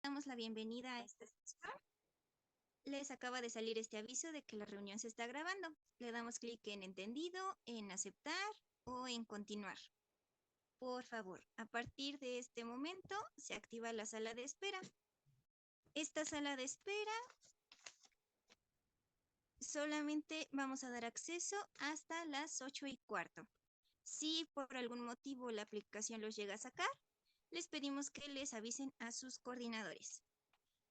Damos la bienvenida a esta sesión. Les acaba de salir este aviso de que la reunión se está grabando. Le damos clic en entendido, en aceptar o en continuar. Por favor, a partir de este momento se activa la sala de espera. Esta sala de espera solamente vamos a dar acceso hasta las 8:15. Si por algún motivo la aplicación los llega a sacar, les pedimos que les avisen a sus coordinadores.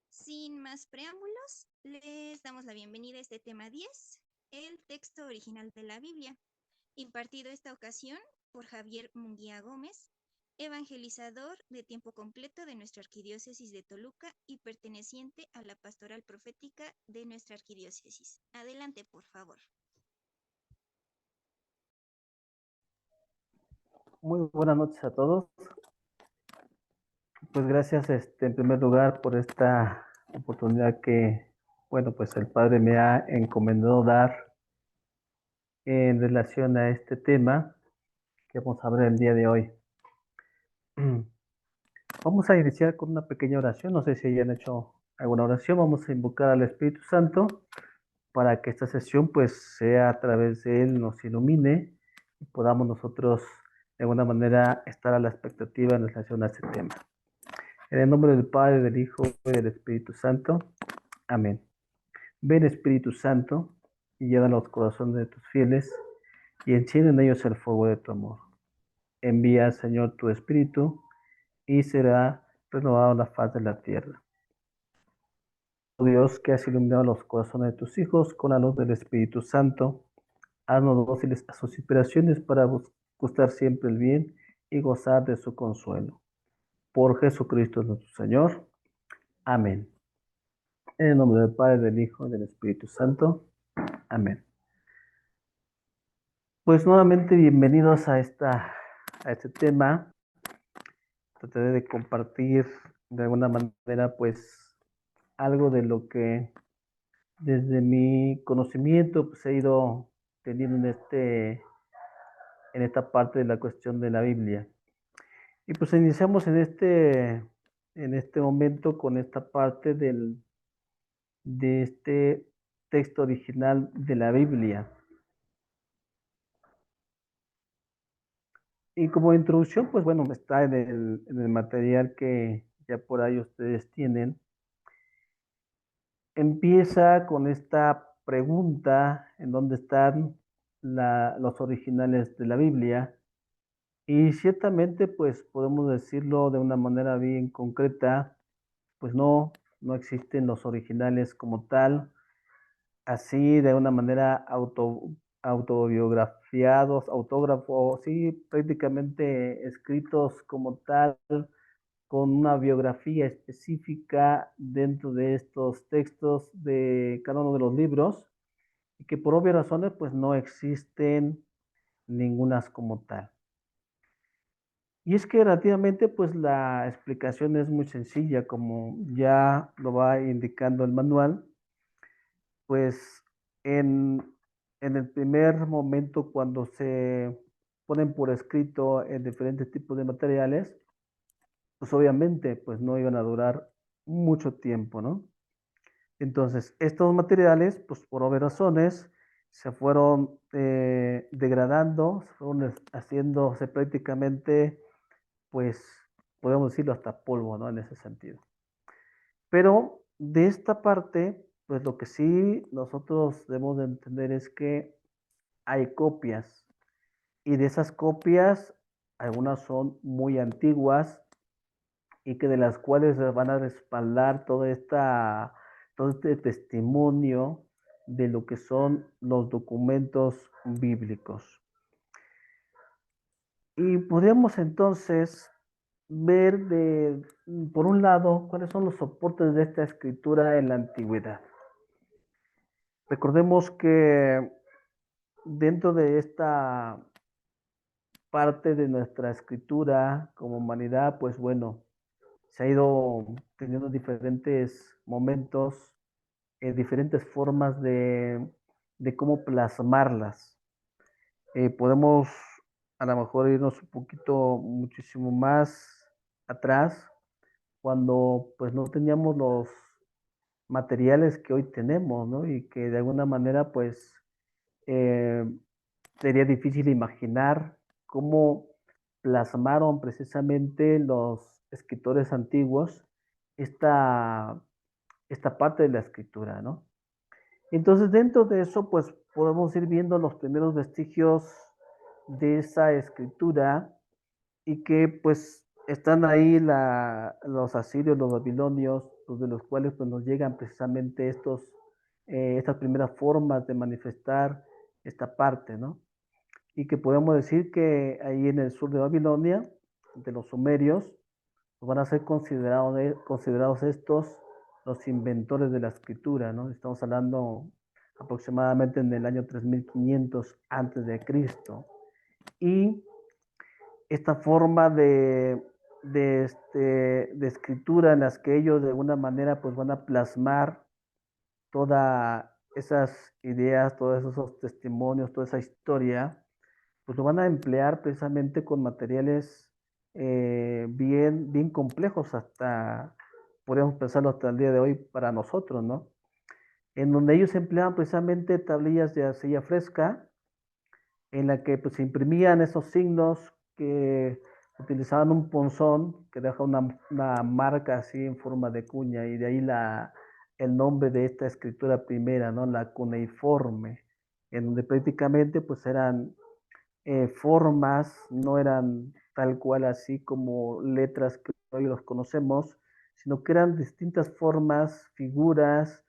Sin más preámbulos, les damos la bienvenida a este tema 10, el texto original de la Biblia, impartido esta ocasión por Javier Munguía Gómez, evangelizador de tiempo completo de nuestra arquidiócesis de Toluca y perteneciente a la pastoral profética de nuestra arquidiócesis. Adelante, por favor. Muy buenas noches a todos. Pues gracias en primer lugar por esta oportunidad que, bueno, pues el Padre me ha encomendado dar en relación a este tema que vamos a ver el día de hoy. Vamos a iniciar con una pequeña oración. No sé si hayan hecho alguna oración. Vamos a invocar al Espíritu Santo para que esta sesión pues sea a través de Él nos ilumine y podamos nosotros de alguna manera estar a la expectativa en relación a este tema. En el nombre del Padre, del Hijo y del Espíritu Santo. Amén. Ven, Espíritu Santo, y llena los corazones de tus fieles, y enciende en ellos el fuego de tu amor. Envía, Señor, tu Espíritu, y será renovada la faz de la tierra. Oh Dios, que has iluminado los corazones de tus hijos con la luz del Espíritu Santo, haznos dóciles a sus inspiraciones para buscar siempre el bien y gozar de su consuelo. Por Jesucristo nuestro Señor. Amén. En el nombre del Padre, del Hijo y del Espíritu Santo. Amén. Pues nuevamente bienvenidos a este tema. Trataré de compartir de alguna manera pues algo de lo que desde mi conocimiento pues he ido teniendo en esta parte de la cuestión de la Biblia. Y pues iniciamos en este momento con esta parte de este texto original de la Biblia. Y como introducción, pues bueno, está en el material que ya por ahí ustedes tienen. Empieza con esta pregunta en dónde están los originales de la Biblia. Y ciertamente, pues podemos decirlo de una manera bien concreta, pues no existen los originales como tal, así de una manera autobiografiados, autógrafos, sí, prácticamente escritos como tal, con una biografía específica dentro de estos textos de cada uno de los libros, y que por obvias razones pues no existen ningunas como tal. Y es que relativamente pues la explicación es muy sencilla, como ya lo va indicando el manual, pues en, en el primer momento cuando se ponen por escrito en diferentes tipos de materiales, pues obviamente pues no iban a durar mucho tiempo, ¿no? Entonces, estos materiales, pues por obvias razones, se fueron degradando, se fueron haciéndose prácticamente, pues podemos decirlo hasta polvo, ¿no? En ese sentido. Pero de esta parte, pues lo que sí nosotros debemos de entender es que hay copias y de esas copias, algunas son muy antiguas y que de las cuales van a respaldar todo este testimonio de lo que son los documentos bíblicos. Y podemos entonces ver por un lado, cuáles son los soportes de esta escritura en la antigüedad. Recordemos que dentro de esta parte de nuestra escritura como humanidad, pues bueno, se ha ido teniendo diferentes momentos, diferentes formas de cómo plasmarlas. Podemos a lo mejor irnos un poquito muchísimo más atrás, cuando pues no teníamos los materiales que hoy tenemos, ¿no? Y que de alguna manera pues eh, sería difícil imaginar cómo plasmaron precisamente los escritores antiguos esta, esta parte de la escritura, ¿no? Entonces, dentro de eso, pues podemos ir viendo los primeros vestigios de esa escritura y que pues están ahí los asirios, los babilonios, pues, de los cuales pues nos llegan precisamente estas primeras formas de manifestar esta parte, ¿no? Y que podemos decir que ahí en el sur de Babilonia, de los sumerios, pues, van a ser considerados estos los inventores de la escritura, ¿no? Estamos hablando aproximadamente en el año 3500 antes de Cristo. Y esta forma de escritura en las que ellos de alguna manera pues van a plasmar todas esas ideas, todos esos testimonios, toda esa historia, pues lo van a emplear precisamente con materiales bien complejos hasta, podríamos pensarlo hasta el día de hoy para nosotros, ¿no? En donde ellos empleaban precisamente tablillas de arcilla fresca, en la que pues se imprimían esos signos que utilizaban un punzón que deja una marca así en forma de cuña y de ahí el nombre de esta escritura primera, ¿no? La cuneiforme, en donde prácticamente pues eran formas, no eran tal cual así como letras que hoy los conocemos, sino que eran distintas formas, figuras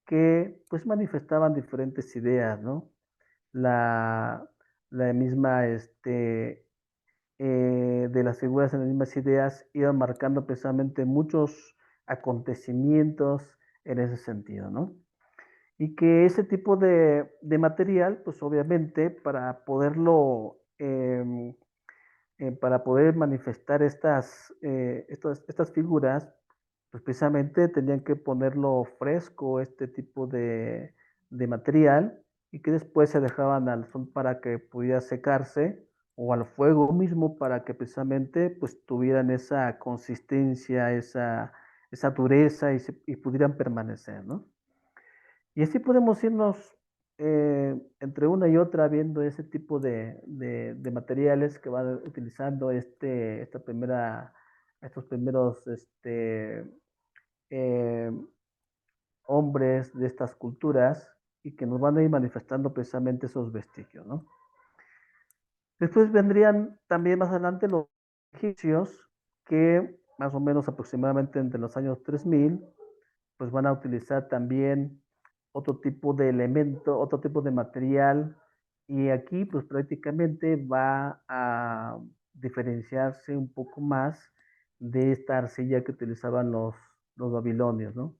que pues manifestaban diferentes ideas, ¿no? La, la misma, de las figuras en las mismas ideas iban marcando precisamente muchos acontecimientos en ese sentido, ¿no? Y que ese tipo de material, pues obviamente para poderlo, para poder manifestar estas figuras, pues precisamente tenían que ponerlo fresco, este tipo de material, y que después se dejaban al sol para que pudiera secarse, o al fuego mismo para que precisamente pues tuvieran esa consistencia, esa dureza y pudieran permanecer, ¿no? Y así podemos irnos entre una y otra viendo ese tipo de materiales que van utilizando estos primeros eh, hombres de estas culturas y que nos van a ir manifestando precisamente esos vestigios, ¿no? Después vendrían también más adelante los egipcios que más o menos aproximadamente entre los años 3000 pues van a utilizar también otro tipo de elemento, otro tipo de material, y aquí pues prácticamente va a diferenciarse un poco más de esta arcilla que utilizaban los babilonios, ¿no?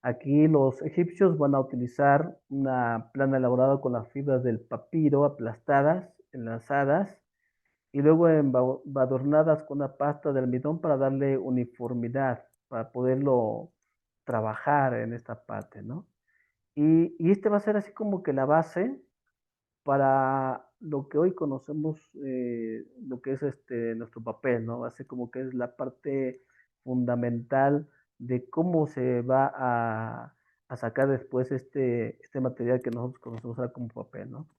Aquí los egipcios van a utilizar una plana elaborada con las fibras del papiro aplastadas, enlazadas, y luego embadurnadas con una pasta de almidón para darle uniformidad, para poderlo trabajar en esta parte, ¿no? Y este va a ser así como que la base para lo que hoy conocemos, lo que es nuestro papel, ¿no? Va a ser como que es la parte fundamental de cómo se va a sacar después este material que nosotros conocemos ahora como papel, ¿no?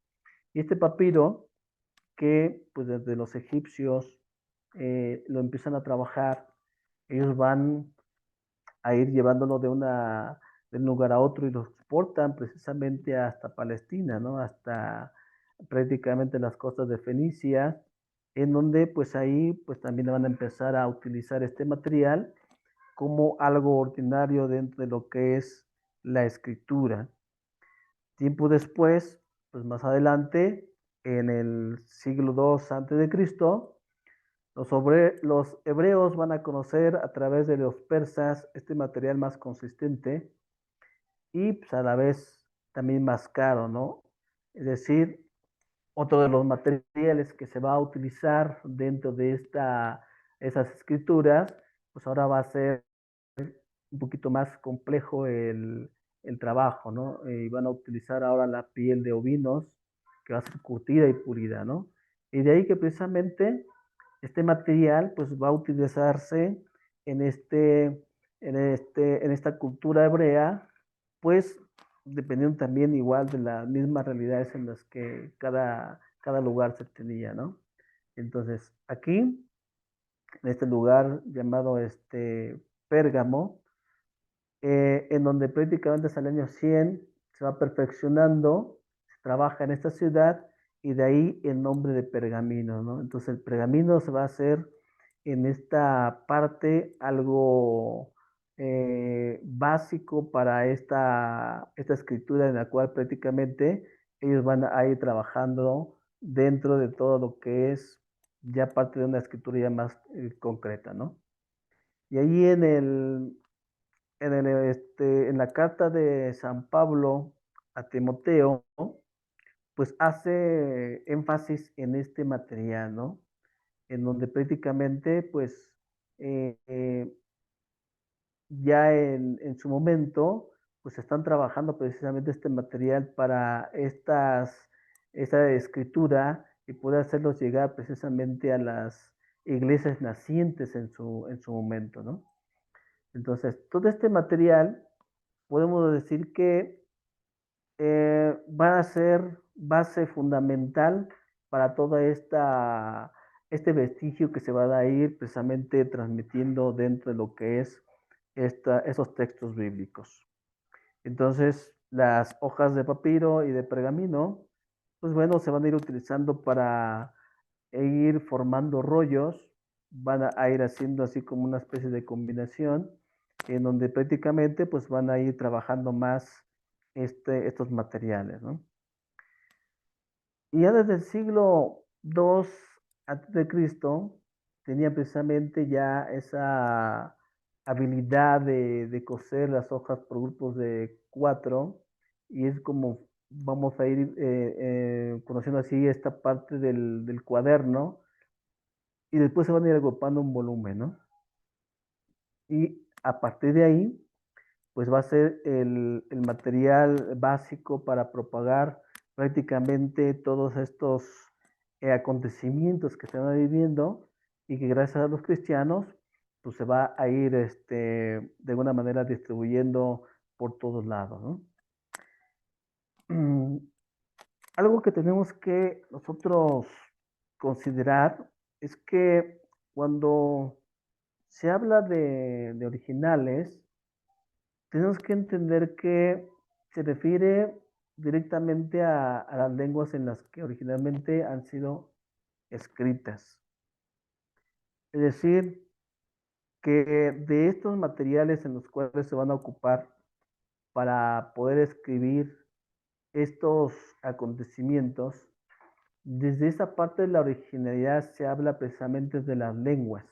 Y este papiro que pues desde los egipcios lo empiezan a trabajar, ellos van a ir llevándolo de un lugar a otro y los exportan precisamente hasta Palestina, ¿no? Hasta prácticamente las costas de Fenicia, en donde pues ahí pues también van a empezar a utilizar este material como algo ordinario dentro de lo que es la escritura. Tiempo después, pues más adelante, en el siglo II antes de Cristo, los hebreos van a conocer a través de los persas este material más consistente y pues, a la vez también más caro, ¿no? Es decir, otro de los materiales que se va a utilizar dentro de esas escrituras, pues ahora va a ser un poquito más complejo el trabajo, ¿no? Y van a utilizar ahora la piel de ovinos, que va a ser curtida y pulida, ¿no? Y de ahí que precisamente este material pues va a utilizarse en, en esta cultura hebrea, pues dependiendo también igual de las mismas realidades en las que cada lugar se tenía, ¿no? Entonces, aquí, en este lugar llamado Pérgamo, en donde prácticamente hasta el año 100 se va perfeccionando, se trabaja en esta ciudad y de ahí el nombre de Pergamino, ¿no? Entonces el pergamino se va a hacer en esta parte algo básico para esta escritura en la cual prácticamente ellos van a ir trabajando dentro de todo lo que es ya parte de una escritura ya más concreta, ¿no? Y ahí en la carta de San Pablo a Timoteo, pues hace énfasis en este material, ¿no? En donde prácticamente, pues, eh, eh, ya en su momento, pues están trabajando precisamente este material para esta escritura y poder hacerlos llegar precisamente a las iglesias nacientes en su momento, ¿no? Entonces, todo este material podemos decir que va a ser base fundamental para toda este vestigio que se va a ir precisamente transmitiendo dentro de lo que es esos textos bíblicos. Entonces, las hojas de papiro y de pergamino, pues bueno, se van a ir utilizando para ir formando rollos, van a ir haciendo así como una especie de combinación, en donde prácticamente pues van a ir trabajando más estos materiales, ¿no? Y ya desde el siglo II antes de Cristo tenía precisamente ya esa habilidad de coser las hojas por grupos de 4 y es como vamos a ir conociendo así esta parte del cuaderno y después se van a ir agrupando un volumen, ¿no? Y a partir de ahí, pues va a ser el material básico para propagar prácticamente todos estos acontecimientos que se van viviendo y que gracias a los cristianos, pues se va a ir de alguna manera distribuyendo por todos lados, ¿no? Algo que tenemos que nosotros considerar es que cuando se habla de originales, tenemos que entender que se refiere directamente a las lenguas en las que originalmente han sido escritas. Es decir, que de estos materiales en los cuales se van a ocupar para poder escribir estos acontecimientos, desde esa parte de la originalidad se habla precisamente de las lenguas.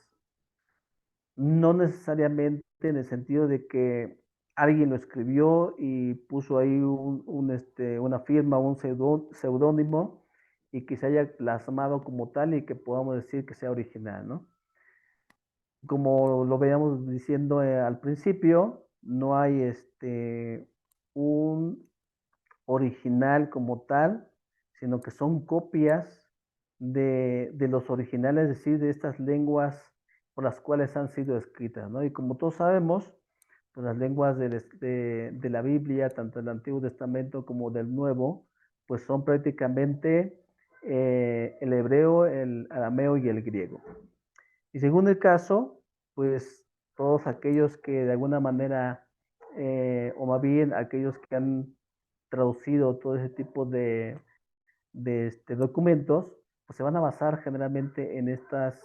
No necesariamente en el sentido de que alguien lo escribió y puso ahí una firma, un seudónimo y que se haya plasmado como tal y que podamos decir que sea original, ¿no? Como lo veíamos diciendo al principio, no hay un original como tal, sino que son copias de los originales, es decir, de estas lenguas por las cuales han sido escritas, ¿no? Y como todos sabemos, pues las lenguas de la Biblia, tanto del Antiguo Testamento como del Nuevo, pues son prácticamente el hebreo, el arameo y el griego. Y según el caso, pues todos aquellos que de alguna manera, o más bien aquellos que han traducido todo ese tipo de documentos, pues se van a basar generalmente en estas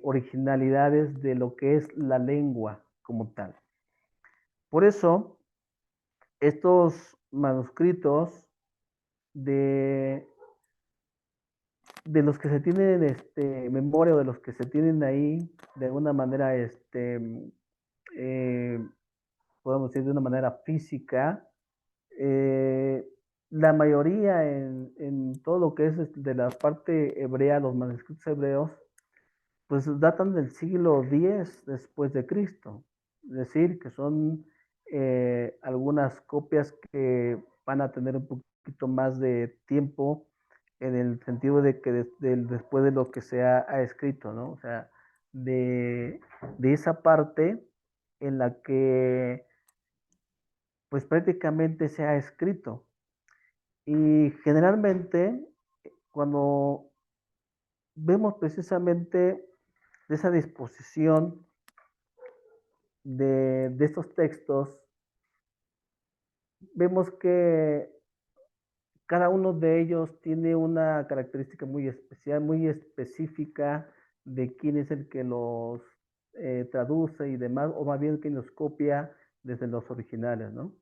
originalidades de lo que es la lengua como tal. Por eso, estos manuscritos de, de los que se tienen memoria o de los que se tienen ahí, de alguna manera, eh, podemos decir de una manera física, eh, la mayoría en todo lo que es de la parte hebrea, los manuscritos hebreos, pues datan del siglo X después de Cristo. Es decir, que son algunas copias que van a tener un poquito más de tiempo en el sentido de que después de lo que se ha escrito, ¿no? O sea, de, de esa parte en la que pues prácticamente se ha escrito. Y generalmente cuando vemos precisamente de esa disposición de estos textos, vemos que cada uno de ellos tiene una característica muy especial, muy específica de quién es el que los traduce y demás, o más bien quién los copia desde los originales, ¿no?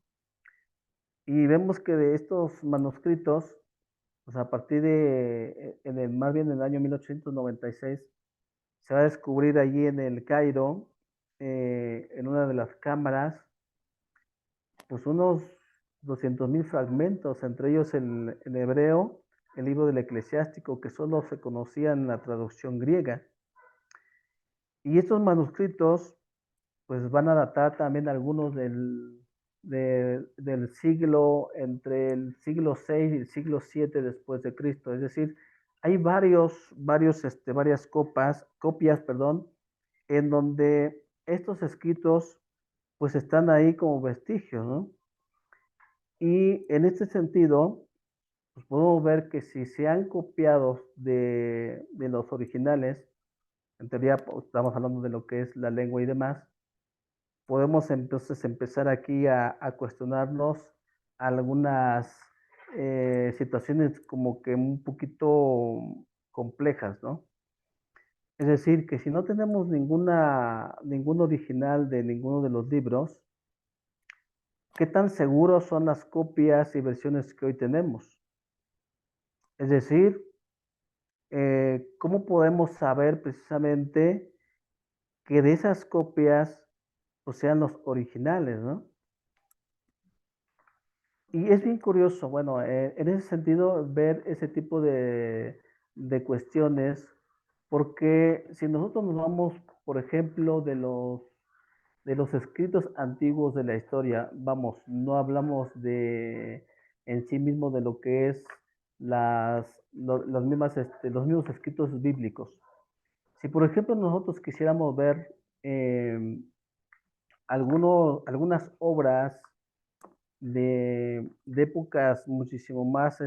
Y vemos que de estos manuscritos, pues a partir de, más bien en el año 1896, se va a descubrir allí en el Cairo, en una de las cámaras, pues unos 200.000 fragmentos, entre ellos el hebreo, el libro del eclesiástico, que solo se conocía en la traducción griega. Y estos manuscritos, pues van a datar también algunos del siglo, entre el siglo VI y el siglo VII después de Cristo. Es decir, hay varias copias, perdón, en donde estos escritos pues están ahí como vestigios, ¿no? Y en este sentido, pues podemos ver que si se han copiado de los originales, en teoría pues, estamos hablando de lo que es la lengua y demás, podemos entonces empezar aquí a cuestionarnos algunas situaciones como que un poquito complejas, ¿no? Es decir, que si no tenemos ningún original de ninguno de los libros, ¿qué tan seguros son las copias y versiones que hoy tenemos? Es decir, ¿cómo podemos saber precisamente que de esas copias pues, sean los originales, ¿no? Y es bien curioso, bueno, en ese sentido, ver ese tipo de cuestiones, porque si nosotros nos vamos, por ejemplo, de los escritos antiguos de la historia, vamos, no hablamos en sí mismo de lo que es los mismos escritos bíblicos. Si, por ejemplo, nosotros quisiéramos ver eh, algunas obras de épocas muchísimo más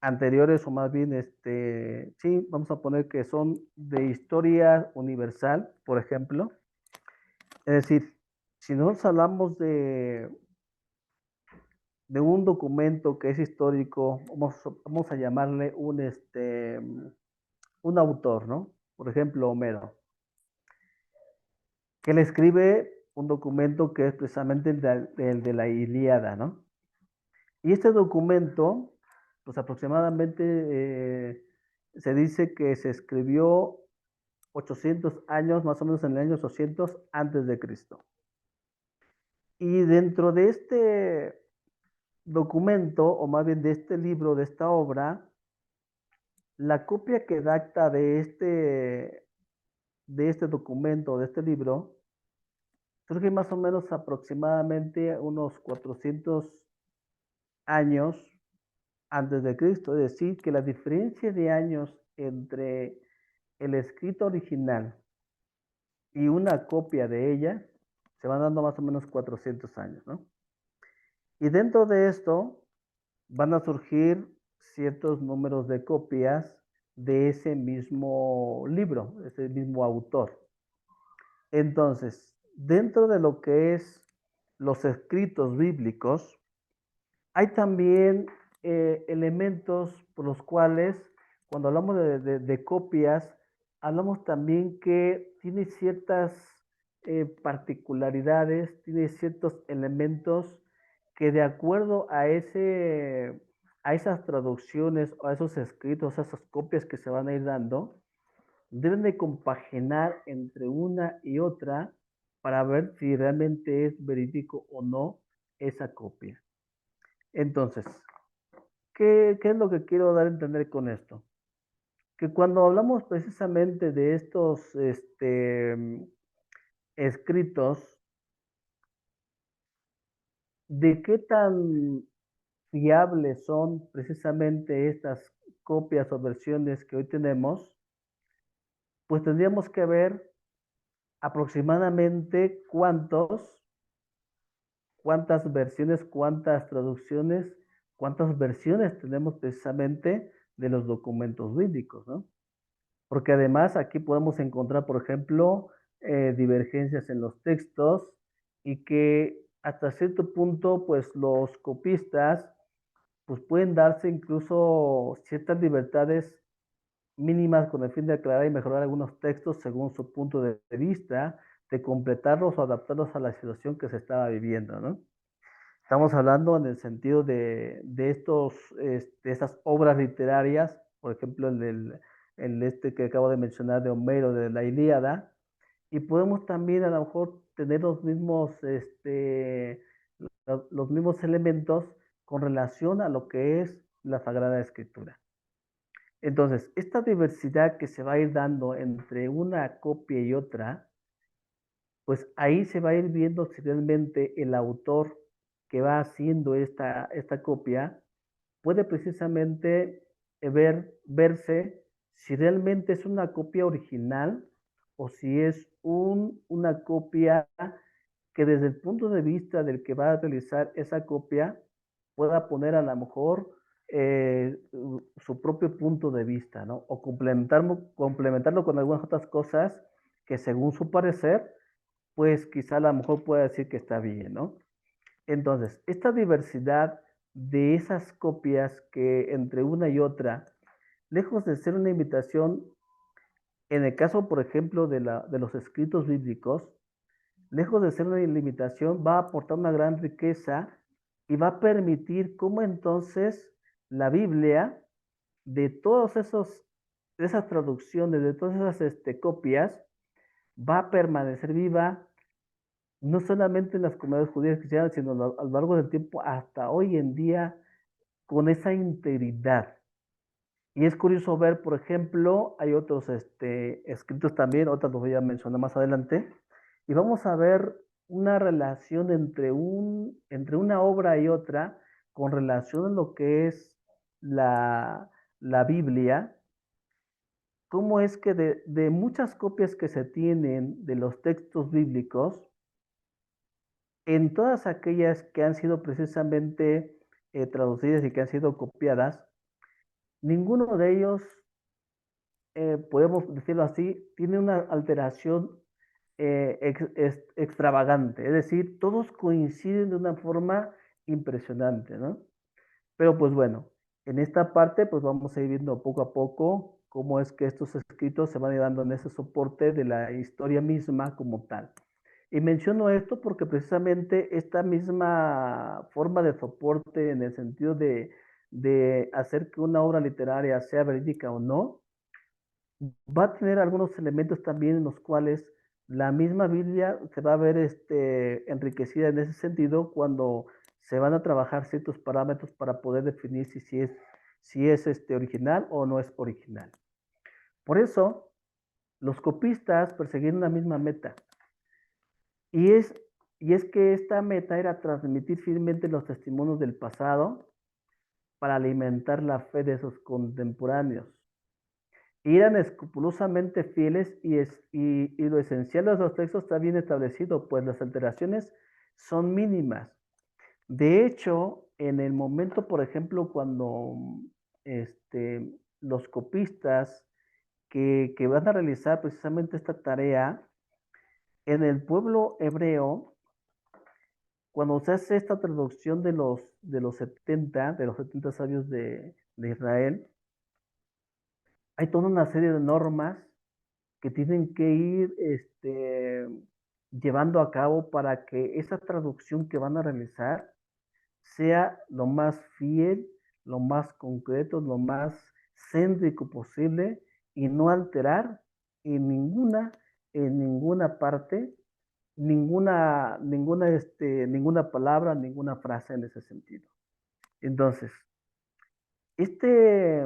anteriores, o más bien, sí, vamos a poner que son de historia universal, por ejemplo. Es decir, si nosotros hablamos de un documento que es histórico, vamos a llamarle un autor, ¿no? Por ejemplo, Homero, que le escribe un documento que es precisamente el de la Ilíada, ¿no? Y este documento, pues aproximadamente se dice que se escribió 800 años, más o menos en el año 800 antes de Cristo. Y dentro de este documento, o más bien de este libro, de esta obra, la copia que data de este documento, de este libro, surge más o menos aproximadamente unos 400 años antes de Cristo. Es decir, que la diferencia de años entre el escrito original y una copia de ella se van dando más o menos 400 años, ¿no? Y dentro de esto van a surgir ciertos números de copias de ese mismo libro, ese mismo autor. Entonces, dentro de lo que es los escritos bíblicos, hay también elementos por los cuales, cuando hablamos de copias, hablamos también que tiene ciertas particularidades, tiene ciertos elementos que de acuerdo a esas traducciones o a esos escritos, a esas copias que se van a ir dando, deben de compaginar entre una y otra para ver si realmente es verídico o no esa copia. Entonces, ¿qué es lo que quiero dar a entender con esto? Que cuando hablamos precisamente de estos escritos, de qué tan fiables son precisamente estas copias o versiones que hoy tenemos, pues tendríamos que ver aproximadamente cuántas versiones, cuántas traducciones, cuántas versiones tenemos precisamente de los documentos bíblicos, ¿no? Porque además aquí podemos encontrar, por ejemplo, divergencias en los textos y que hasta cierto punto, pues los copistas, pues pueden darse incluso ciertas libertades mínimas con el fin de aclarar y mejorar algunos textos según su punto de vista, de completarlos o adaptarlos a la situación que se estaba viviendo, ¿no? Estamos hablando en el sentido de esas obras literarias, por ejemplo, el este que acabo de mencionar de Homero, de la Ilíada, y podemos también a lo mejor tener los mismos elementos con relación a lo que es la Sagrada Escritura. Entonces, esta diversidad que se va a ir dando entre una copia y otra, pues ahí se va a ir viendo si realmente el autor que va haciendo esta copia puede precisamente verse si realmente es una copia original o si es una copia que desde el punto de vista del que va a realizar esa copia pueda poner a lo mejor su propio punto de vista, ¿no? O complementarlo con algunas otras cosas que según su parecer, pues quizá a lo mejor pueda decir que está bien, ¿no? Entonces, esta diversidad de esas copias que entre una y otra, lejos de ser una invitación, en el caso, por ejemplo, de los escritos bíblicos, lejos de ser una limitación, va a aportar una gran riqueza y va a permitir cómo entonces la Biblia, de todos de esas traducciones, de todas esas copias, va a permanecer viva, no solamente en las comunidades judías cristianas, sino a lo largo del tiempo, hasta hoy en día, con esa integridad. Y es curioso ver, por ejemplo, hay otros escritos también, otros los voy a mencionar más adelante, y vamos a ver una relación entre una obra y otra con relación a lo que es la Biblia, cómo es que de muchas copias que se tienen de los textos bíblicos, en todas aquellas que han sido precisamente traducidas y que han sido copiadas, ninguno de ellos, podemos decirlo así, tiene una alteración extravagante. Es decir, todos coinciden de una forma impresionante, ¿no? Pero pues bueno, en esta parte pues vamos a ir viendo poco a poco cómo es que estos escritos se van a ir dando en ese soporte de la historia misma como tal. Y menciono esto porque precisamente esta misma forma de soporte en el sentido de hacer que una obra literaria sea verídica o no, va a tener algunos elementos también en los cuales la misma Biblia se va a ver enriquecida en ese sentido cuando se van a trabajar ciertos parámetros para poder definir si es original o no es original. Por eso, los copistas perseguían una misma meta, y es que esta meta era transmitir fielmente los testimonios del pasado para alimentar la fe de sus contemporáneos. Y eran escrupulosamente fieles y lo esencial de los textos está bien establecido, pues las alteraciones son mínimas. De hecho, en el momento, por ejemplo, cuando los copistas que van a realizar precisamente esta tarea, en el pueblo hebreo, cuando se hace esta traducción de los 70 sabios de Israel, hay toda una serie de normas que tienen que ir llevando a cabo para que esa traducción que van a realizar sea lo más fiel, lo más concreto, lo más céntrico posible y no alterar en ninguna parte, ninguna palabra, ninguna frase en ese sentido. Entonces, este,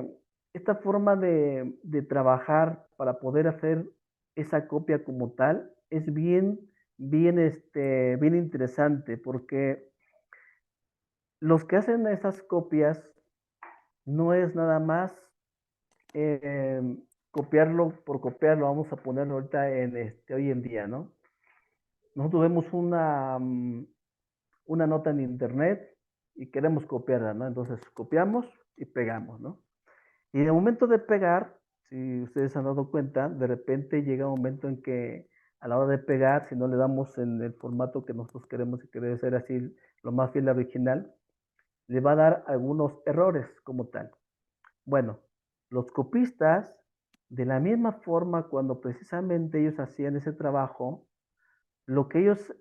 esta forma de trabajar para poder hacer esa copia como tal es bien interesante porque los que hacen esas copias no es nada más eh, copiarlo por copiarlo, vamos a ponerlo ahorita hoy en día, ¿no? Nosotros vemos una nota en internet y queremos copiarla, ¿no? Entonces copiamos y pegamos, ¿no? Y en el momento de pegar, si ustedes se han dado cuenta, de repente llega un momento en que a la hora de pegar, si no le damos en el formato que nosotros queremos y que debe ser así lo más fiel al original, le va a dar algunos errores como tal. Bueno, los copistas, de la misma forma, cuando precisamente ellos hacían ese trabajo, lo que ellos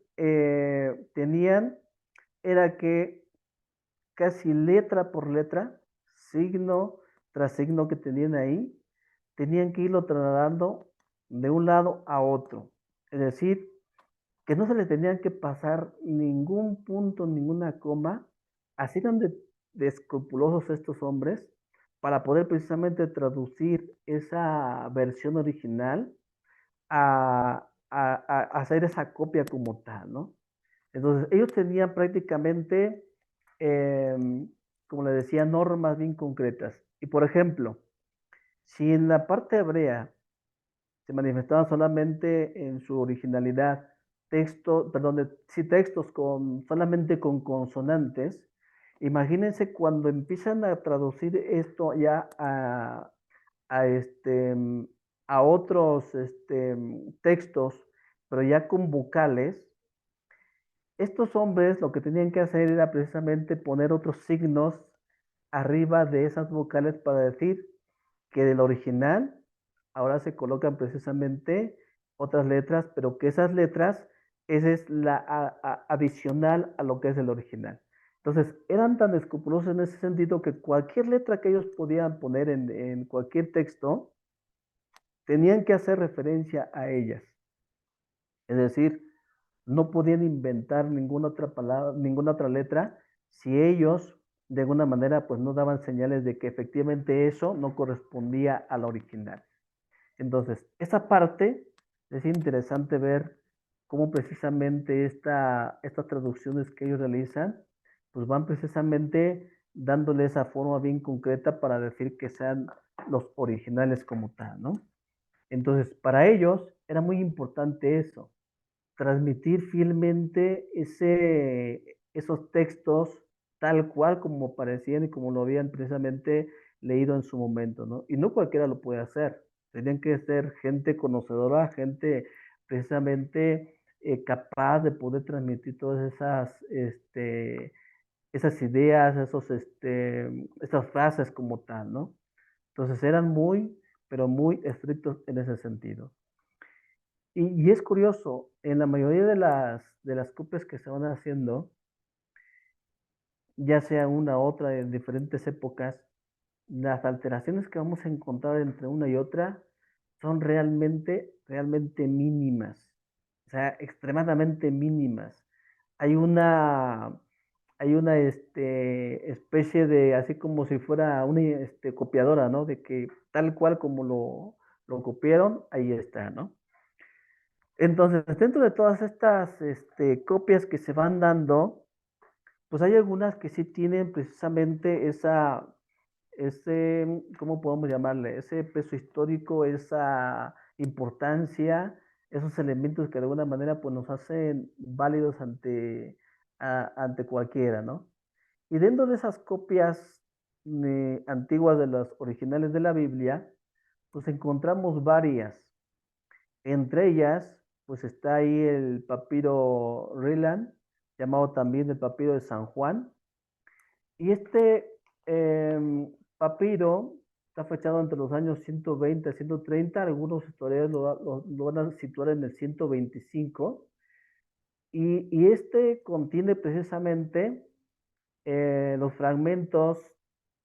tenían era que casi letra por letra, signo tras signo que tenían ahí, tenían que irlo trasladando de un lado a otro. Es decir, que no se les tenían que pasar ningún punto, ninguna coma. Así eran de escrupulosos estos hombres para poder precisamente traducir esa versión original a hacer esa copia como tal, ¿no? Entonces, ellos tenían prácticamente, eh, como le decía, normas bien concretas. Y por ejemplo, si en la parte hebrea se manifestaban solamente en su originalidad sí, textos solamente con consonantes, imagínense cuando empiezan a traducir esto ya a, este, a otros textos, pero ya con vocales. Estos hombres lo que tenían que hacer era precisamente poner otros signos arriba de esas vocales para decir que del original ahora se colocan precisamente otras letras, pero que esas letras, esa es la adicional a lo que es el original. Entonces, eran tan escrupulosos en ese sentido que cualquier letra que ellos podían poner en cualquier texto, tenían que hacer referencia a ellas. Es decir, no podían inventar ninguna otra palabra, ninguna otra letra, si ellos de alguna manera pues no daban señales de que efectivamente eso no correspondía al original. Entonces, esa parte es interesante ver cómo precisamente estas traducciones que ellos realizan, pues van precisamente dándole esa forma bien concreta para decir que sean los originales como tal, ¿no? Entonces, para ellos era muy importante eso, transmitir fielmente esos textos tal cual como parecían y como lo habían precisamente leído en su momento, ¿no? Y no cualquiera lo puede hacer. Tenían que ser gente conocedora, gente precisamente capaz de poder transmitir todas esas ideas, esas frases como tal, ¿no? Entonces eran muy, pero muy estrictos en ese sentido. Y es curioso, en la mayoría de las copias que se van haciendo, ya sea una u otra en diferentes épocas, las alteraciones que vamos a encontrar entre una y otra son realmente mínimas, o sea, extremadamente mínimas. Hay una, hay una especie de, así como si fuera una copiadora, ¿no? De que tal cual como lo copiaron, ahí está, ¿no? Entonces, dentro de todas estas copias que se van dando, pues hay algunas que sí tienen precisamente ¿cómo podemos llamarle? Ese peso histórico, esa importancia, esos elementos que de alguna manera pues nos hacen válidos ante cualquiera, ¿no? Y dentro de esas copias antiguas de las originales de la Biblia, pues encontramos varias. Entre ellas, pues está ahí el papiro Ryland, llamado también el papiro de San Juan. Y papiro está fechado entre los años 120 a 130. Algunos historiadores lo van a situar en el 125. Y este contiene precisamente los fragmentos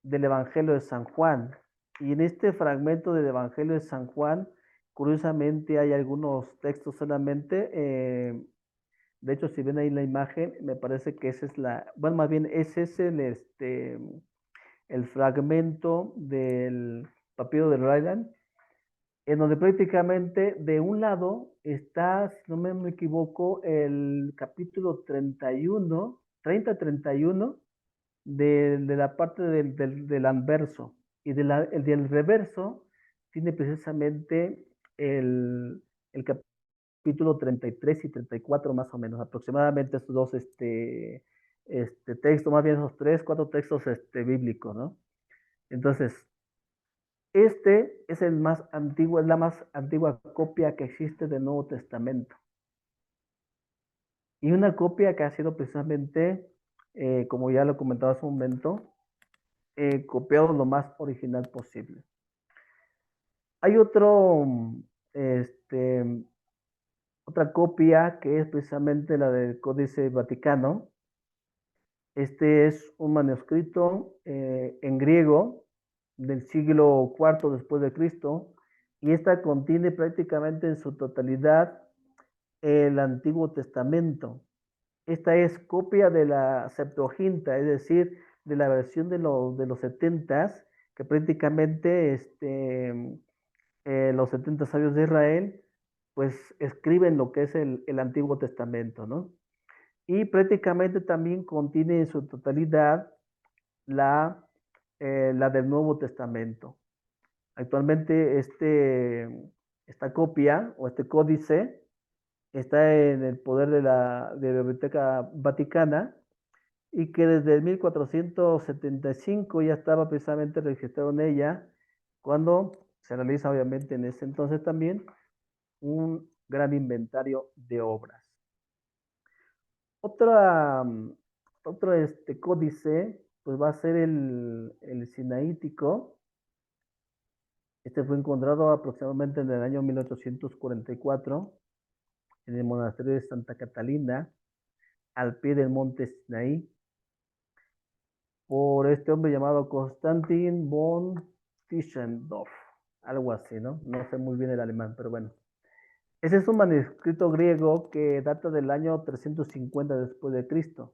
del Evangelio de San Juan. Y en este fragmento del Evangelio de San Juan, curiosamente hay algunos textos solamente. De hecho, si ven ahí la imagen, me parece que esa es bueno, más bien ese es el fragmento del papiro de Ryland, en donde prácticamente de un lado está, si no me equivoco, el capítulo 31, 30-31 de la parte del anverso. Y el del reverso tiene precisamente el capítulo 33 y 34 más o menos, aproximadamente estos dos textos, más bien esos tres, cuatro textos bíblicos, ¿no? Entonces, este es el más antiguo, es la más antigua copia que existe del Nuevo Testamento. Y una copia que ha sido precisamente, como ya lo comentaba hace un momento, copiado lo más original posible. Hay otra copia que es precisamente la del Códice Vaticano. Este es un manuscrito en griego del siglo IV después de Cristo, y esta contiene prácticamente en su totalidad el Antiguo Testamento. Esta es copia de la Septuaginta, es decir, de la versión de los 70, que prácticamente los 70 sabios de Israel pues escriben lo que es el Antiguo Testamento, ¿no? Y prácticamente también contiene en su totalidad la, la del Nuevo Testamento. Actualmente esta copia o este códice está en el poder de la Biblioteca Vaticana, y que desde el 1475 ya estaba precisamente registrado en ella, cuando se realiza obviamente en ese entonces también un gran inventario de obras. Otra, otro códice pues va a ser el sinaítico. Este fue encontrado aproximadamente en el año 1844 en el monasterio de Santa Catalina, al pie del monte Sinaí, por este hombre llamado Konstantin von Tischendorf, algo así, ¿no? No sé muy bien el alemán, pero bueno. Ese es un manuscrito griego que data del año 350 después de Cristo.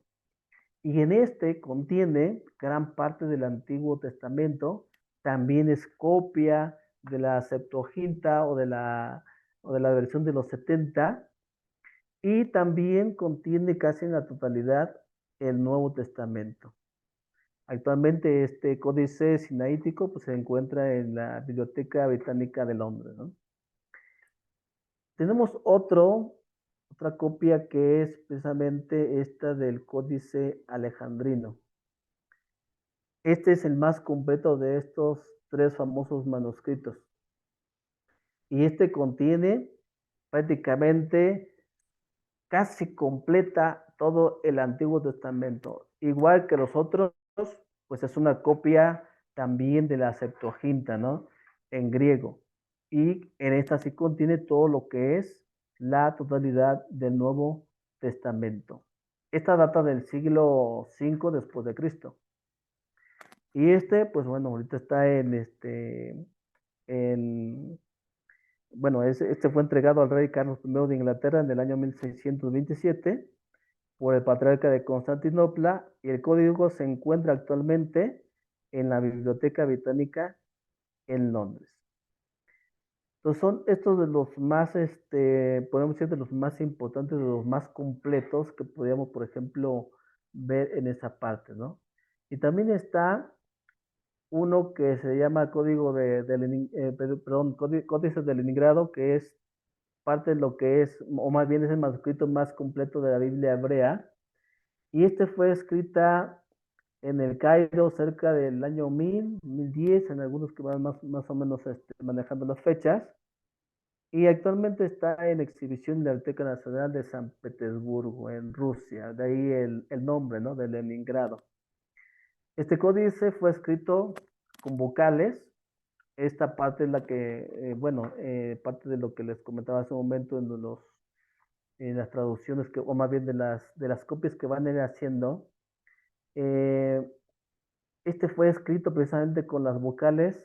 Y en este contiene gran parte del Antiguo Testamento, también es copia de la Septuaginta o de la versión de los 70, y también contiene casi en la totalidad el Nuevo Testamento. Actualmente este códice sinaítico pues, se encuentra en la Biblioteca Británica de Londres, ¿no? Tenemos otra copia que es precisamente esta del Códice Alejandrino. Este es el más completo de estos tres famosos manuscritos. Y este contiene prácticamente casi completa todo el Antiguo Testamento. Igual que los otros, pues es una copia también de la Septuaginta, ¿no? En griego. Y en esta sí contiene todo lo que es la totalidad del Nuevo Testamento. Esta data del siglo V después de Cristo. Y pues bueno, ahorita está en bueno, este fue entregado al rey Carlos I de Inglaterra en el año 1627 por el patriarca de Constantinopla, y el código se encuentra actualmente en la Biblioteca Británica en Londres. Entonces son estos de los más, podemos decir, de los más importantes, de los más completos que podríamos, por ejemplo, ver en esa parte, ¿no? Y también está uno que se llama Código perdón, Códice de Leningrado, que es parte de lo que es, o más bien es el manuscrito más completo de la Biblia hebrea, y este fue escrita en el Cairo cerca del año 1010, en algunos que van más o menos manejando las fechas, y actualmente está en exhibición en la Biblioteca Nacional de San Petersburgo, en Rusia, de ahí el nombre, ¿no? De Leningrado. Este códice fue escrito con vocales. Esta parte es la que, parte de lo que les comentaba hace un momento en las traducciones, o más bien de las copias que van a ir haciendo. Eh, este fue escrito precisamente con las vocales,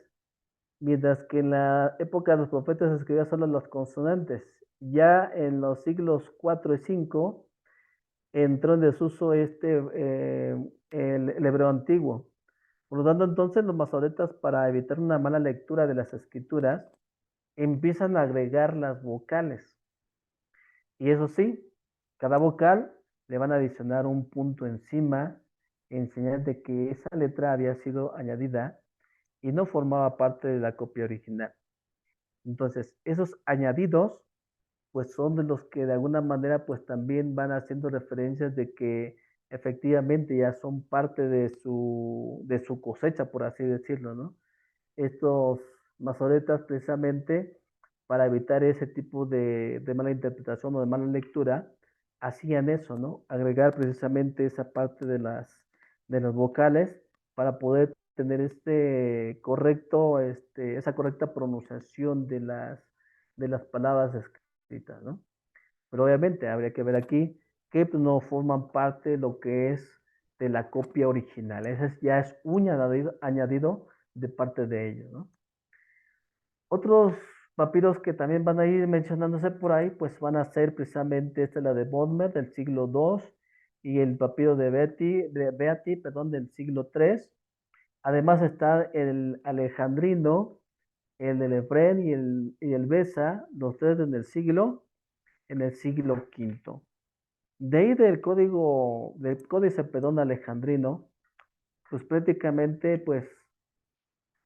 mientras que en la época de los profetas se escribía solo las consonantes. Ya en los siglos 4 y 5 entró en desuso el hebreo antiguo. Por lo tanto, entonces los masoretas, para evitar una mala lectura de las escrituras, empiezan a agregar las vocales. Y eso sí, cada vocal le van a adicionar un punto encima en señal de que esa letra había sido añadida y no formaba parte de la copia original. Entonces, esos añadidos, pues son de los que de alguna manera, pues también van haciendo referencias de que efectivamente ya son parte de su cosecha, por así decirlo, ¿no? Estos masoretas precisamente para evitar ese tipo de mala interpretación o de mala lectura, hacían eso, ¿no? Agregar precisamente esa parte de las vocales para poder tener esa correcta pronunciación de las palabras escritas, ¿no? Pero obviamente habría que ver aquí que pues, no forman parte de lo que es de la copia original. Ya es un añadido de parte de ellos, ¿no? Otros papiros que también van a ir mencionándose por ahí, pues van a ser precisamente la de Bodmer del siglo II y el papiro de Beatty, perdón, del siglo III. Además está el alejandrino, el de Lefren y el Besa, los tres en el siglo V. De ahí del códice, perdón, alejandrino, pues prácticamente, pues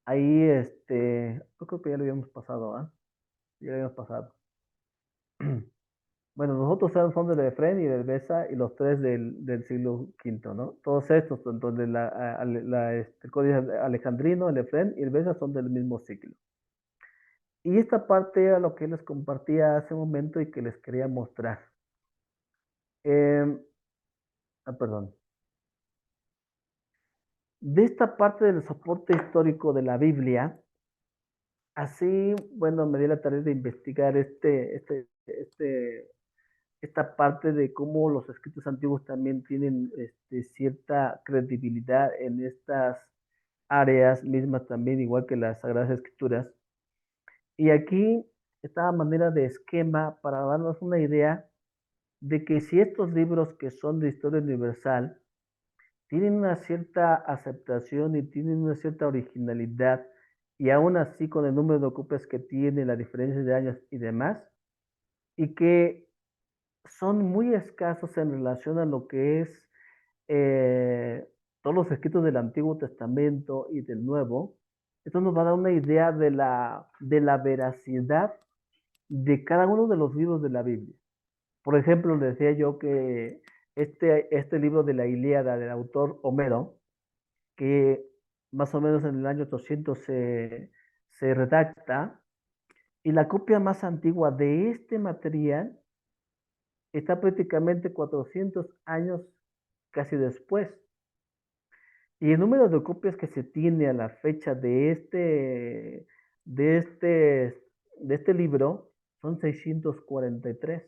ahí, yo creo que ya lo habíamos pasado, ¿ah? Ya lo habíamos pasado. Bueno, nosotros son del Efren y del Besa y los tres del siglo V, ¿no? Todos estos, donde el códice alejandrino, el Efren y el Besa son del mismo siglo. Y esta parte era lo que les compartía hace un momento y que les quería mostrar. Eh, perdón. De esta parte del soporte histórico de la Biblia, así, bueno, me di la tarea de investigar esta parte de cómo los escritos antiguos también tienen cierta credibilidad en estas áreas mismas también, igual que las Sagradas Escrituras. Y aquí está a manera de esquema para darnos una idea de que si estos libros que son de historia universal tienen una cierta aceptación y tienen una cierta originalidad, y aún así con el número de copias que tiene, la diferencia de años y demás, y que son muy escasos en relación a lo que es eh, todos los escritos del Antiguo Testamento y del Nuevo. Esto nos va a dar una idea de la veracidad de cada uno de los libros de la Biblia. Por ejemplo, le decía yo que este libro de la Ilíada del autor Homero, que más o menos en el año 800 se redacta, y la copia más antigua de este material está prácticamente 400 años casi después. Y el número de copias que se tiene a la fecha de este, de este libro son 643.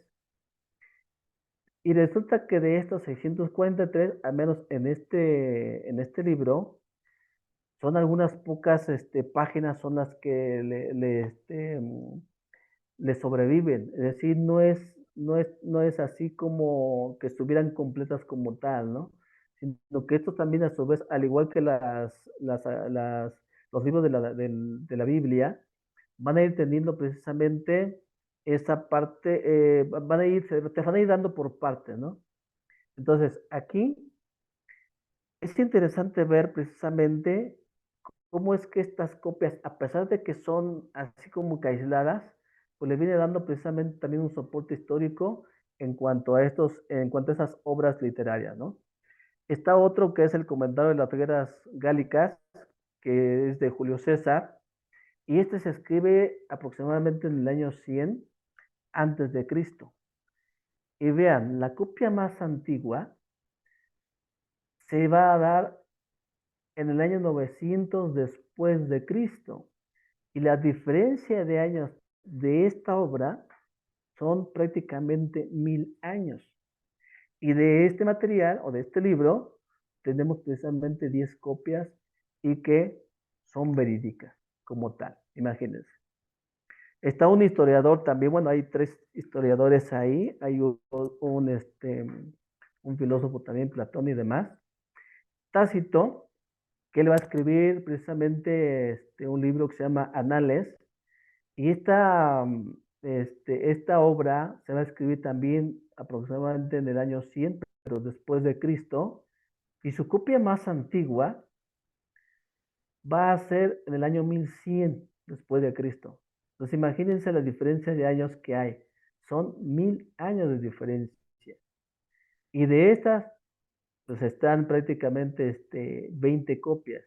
Y resulta que de estos 643, al menos en este libro, son algunas pocas páginas son las que le sobreviven. Es decir, no es así como que estuvieran completas como tal, ¿no? Sino que esto también a su vez, al igual que los libros de la Biblia, van a ir teniendo precisamente esa parte, te van a ir dando por partes, ¿no? Entonces, aquí es interesante ver precisamente cómo es que estas copias, a pesar de que son así como que aisladas, pues le viene dando precisamente también un soporte histórico en cuanto a esas obras literarias, ¿no? Está otro que es el comentario de las guerras gálicas, que es de Julio César, y este se escribe aproximadamente en el año 100 antes de Cristo. Y vean, la copia más antigua se va a dar en el año 900 después de Cristo. Y la diferencia de años de esta obra son prácticamente 1000 años. Y de este material o de este libro tenemos precisamente 10 copias y que son verídicas como tal. Imagínense. Está un historiador también, bueno, hay tres historiadores ahí, hay un filósofo también, Platón y demás. Tácito, que él va a escribir precisamente un libro que se llama Anales, y esta obra se va a escribir también aproximadamente en el año 100, pero después de Cristo, y su copia más antigua va a ser en el año 1100 después de Cristo. Entonces imagínense la diferencia de años que hay. Son 1000 años de diferencia. Y de estas, pues están prácticamente 20 copias.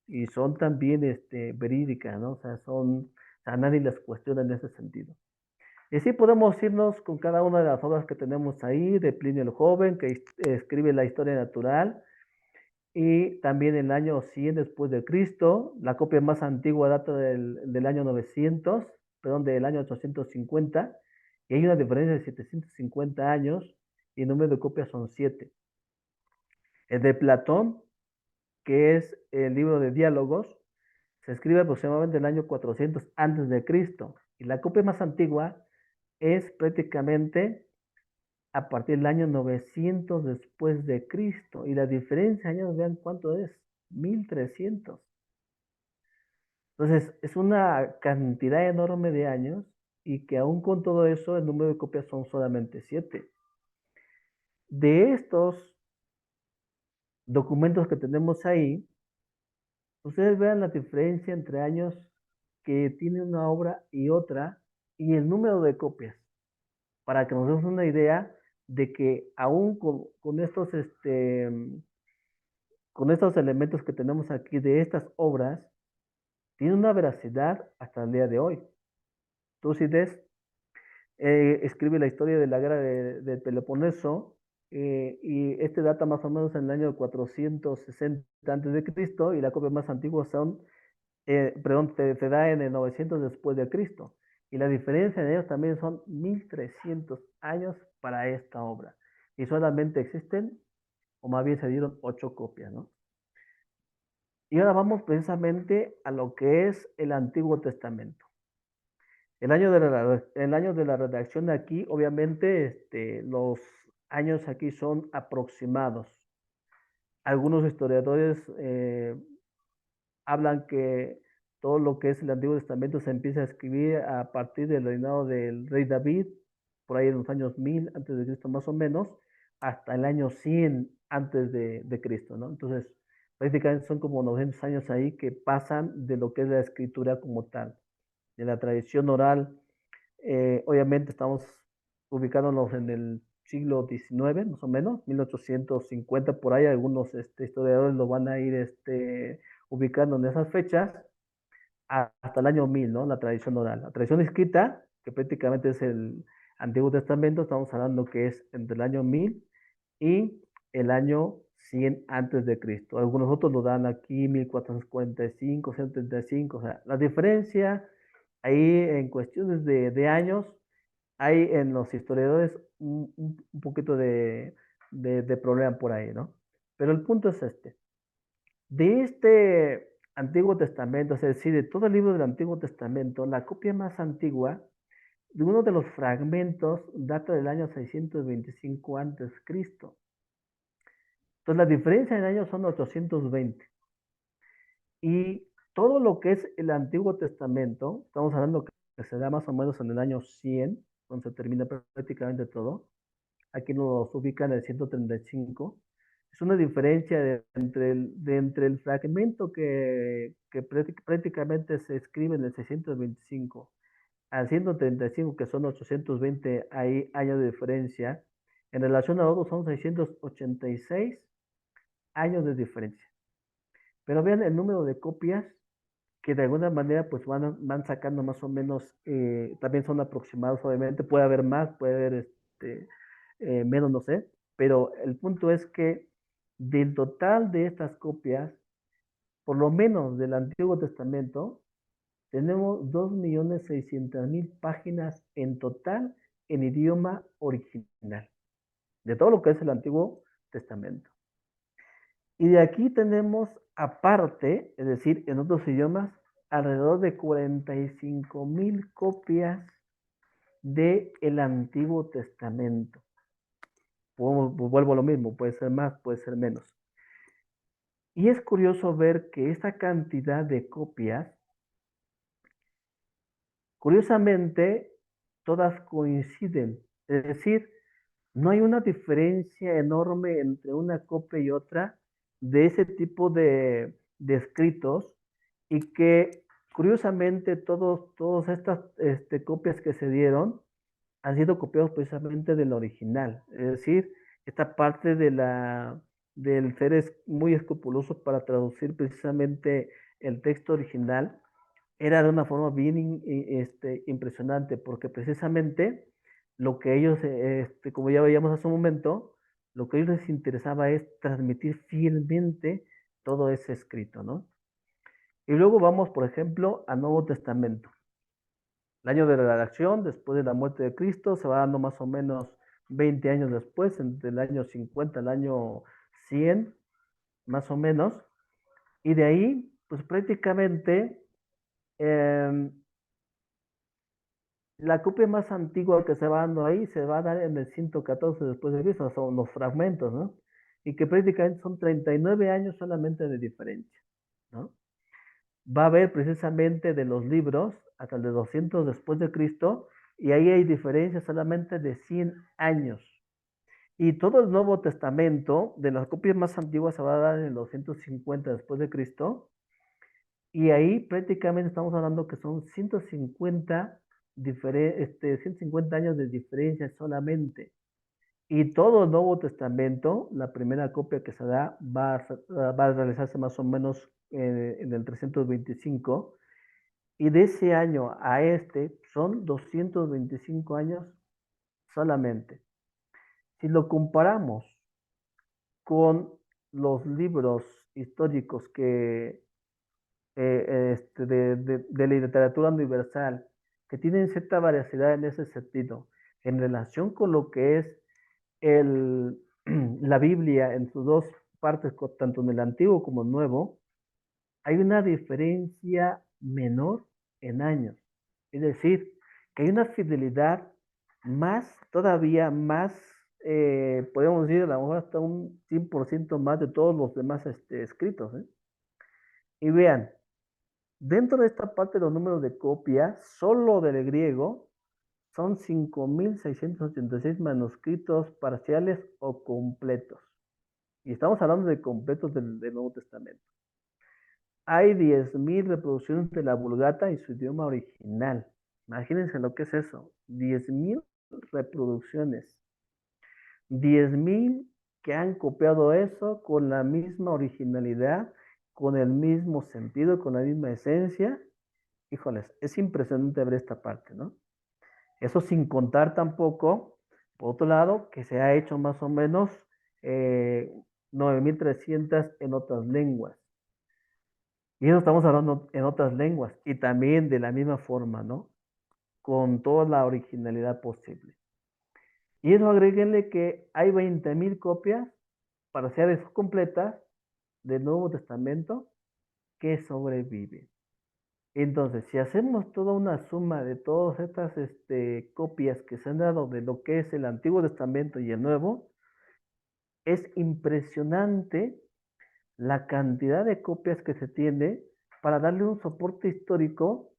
Y son también verídicas, ¿no? O sea, a nadie las cuestiona en ese sentido. Y sí podemos irnos con cada una de las obras que tenemos ahí, de Plinio el Joven, que escribe la historia natural, y también el año 100 después de Cristo. La copia más antigua data del año 900, perdón, del año 850, y hay una diferencia de 750 años, y el número de copias son 7. El de Platón, que es el libro de diálogos, se escribe aproximadamente en el año 400 antes de Cristo, y la copia más antigua es prácticamente a partir del año 900 después de Cristo. Y la diferencia de años, vean cuánto es, 1300. Entonces, es una cantidad enorme de años y que aún con todo eso, el número de copias son solamente 7. De estos documentos que tenemos ahí, ustedes vean la diferencia entre años que tiene una obra y otra y el número de copias, para que nos demos una idea de que aún con estos elementos que tenemos aquí de estas obras, tiene una veracidad hasta el día de hoy. Tucídides escribe la historia de la guerra de Peloponeso, y data más o menos en el año 460 a.C., y la copia más antigua se da en el 900 después de Cristo. Y la diferencia de ellos también son 1300 años para esta obra. Y solamente existen, o más bien se dieron 8 copias, ¿no? Y ahora vamos precisamente a lo que es el Antiguo Testamento. El año de la redacción de aquí, obviamente, los años aquí son aproximados. Algunos historiadores hablan que todo lo que es el Antiguo Testamento se empieza a escribir a partir del reinado del rey David, por ahí en los años 1000 antes de Cristo más o menos, hasta el año 100 antes de Cristo, ¿no? Entonces, prácticamente son como 900 años ahí que pasan de lo que es la escritura como tal, de la tradición oral. Obviamente estamos ubicándonos en el siglo XIX, más o menos, 1850, por ahí algunos historiadores lo van a ir ubicando en esas fechas, hasta el año 1000, ¿no? La tradición oral. La tradición escrita, que prácticamente es el Antiguo Testamento, estamos hablando que es entre el año 1000 y el año 100 antes de Cristo. Algunos otros lo dan aquí 1445, 135, o sea, la diferencia ahí en cuestiones de años, hay en los historiadores un poquito de problema por ahí, ¿no? Pero el punto es este. De Antiguo Testamento, es decir, de todo el libro del Antiguo Testamento, la copia más antigua de uno de los fragmentos data del año 625 antes Cristo. Entonces la diferencia en años son 820. Y todo lo que es el Antiguo Testamento, estamos hablando que se da más o menos en el año 100, donde se termina prácticamente todo. Aquí nos ubican en el 135. Es una diferencia entre el fragmento que prácticamente se escribe en el 625 al 135, que son 820, hay años de diferencia. En relación a otros son 686 años de diferencia. Pero vean el número de copias que de alguna manera pues van sacando más o menos, también son aproximados, obviamente, puede haber más, puede haber menos, no sé, pero el punto es que del total de estas copias, por lo menos del Antiguo Testamento, tenemos 2.600.000 páginas en total en idioma original, de todo lo que es el Antiguo Testamento. Y de aquí tenemos aparte, es decir, en otros idiomas, alrededor de 45.000 copias del Antiguo Testamento. Vuelvo a lo mismo, puede ser más, puede ser menos. Y es curioso ver que esta cantidad de copias, curiosamente, todas coinciden. Es decir, no hay una diferencia enorme entre una copia y otra de ese tipo de escritos, y que Curiosamente, todas estas copias que se dieron han sido copiados precisamente del original. Es decir, esta parte del ser es muy escrupuloso para traducir precisamente el texto original era de una forma bien impresionante, porque precisamente lo que ellos, como ya veíamos hace un momento, lo que a ellos les interesaba es transmitir fielmente todo ese escrito, ¿no? Y luego vamos, por ejemplo, al Nuevo Testamento. El año de redacción, después de la muerte de Cristo, se va dando más o menos 20 años después, entre el año 50 al año 100, más o menos. Y de ahí, pues prácticamente eh, la copia más antigua que se va dando ahí se va a dar en el 114 después de Cristo, son los fragmentos, ¿no? Y que prácticamente son 39 años solamente de diferencia, ¿no? Va a haber precisamente de los libros hasta el de 200 después de Cristo, y ahí hay diferencias solamente de 100 años. Y todo el Nuevo Testamento, de las copias más antiguas, se va a dar en el 250 después de Cristo, y ahí prácticamente estamos hablando que son 150 años de diferencia solamente. Y todo el Nuevo Testamento, la primera copia que se da, va a realizarse más o menos en el 325. Y de ese año a este son 225 años solamente. Si lo comparamos con los libros históricos de la literatura universal, que tienen cierta variedad en ese sentido, en relación con lo que es el, la Biblia en sus dos partes, tanto en el Antiguo como en el Nuevo, hay una diferencia menor en años. Es decir, que hay una fidelidad todavía más, podemos decir, a lo mejor hasta un 100% más de todos los demás escritos. ¿Eh? Y vean, dentro de esta parte de los números de copia, solo del griego, son 5.686 manuscritos parciales o completos. Y estamos hablando de completos del Nuevo Testamento. Hay 10.000 reproducciones de la Vulgata en su idioma original. Imagínense lo que es eso. 10.000 reproducciones. 10.000 que han copiado eso con la misma originalidad, con el mismo sentido, con la misma esencia. Híjoles, es impresionante ver esta parte, ¿no? Eso sin contar tampoco, por otro lado, que se ha hecho más o menos 9.300 en otras lenguas. Y eso estamos hablando en otras lenguas y también de la misma forma, ¿no? Con toda la originalidad posible. Y eso agréguenle que hay 20.000 copias parciales completas del Nuevo Testamento que sobreviven. Entonces, si hacemos toda una suma de todas estas copias que se han dado de lo que es el Antiguo Testamento y el Nuevo, es impresionante la cantidad de copias que se tiene para darle un soporte histórico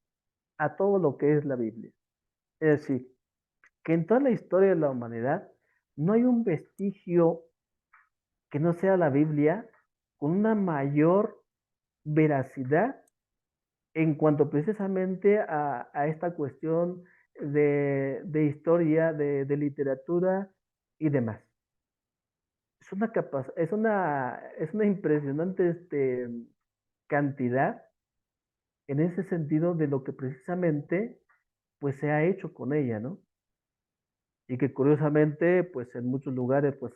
a todo lo que es la Biblia. Es decir, que en toda la historia de la humanidad no hay un vestigio que no sea la Biblia con una mayor veracidad en cuanto precisamente a esta cuestión de historia, de literatura y demás. Es una impresionante cantidad en ese sentido de lo que precisamente pues se ha hecho con ella, ¿no? Y que curiosamente pues en muchos lugares pues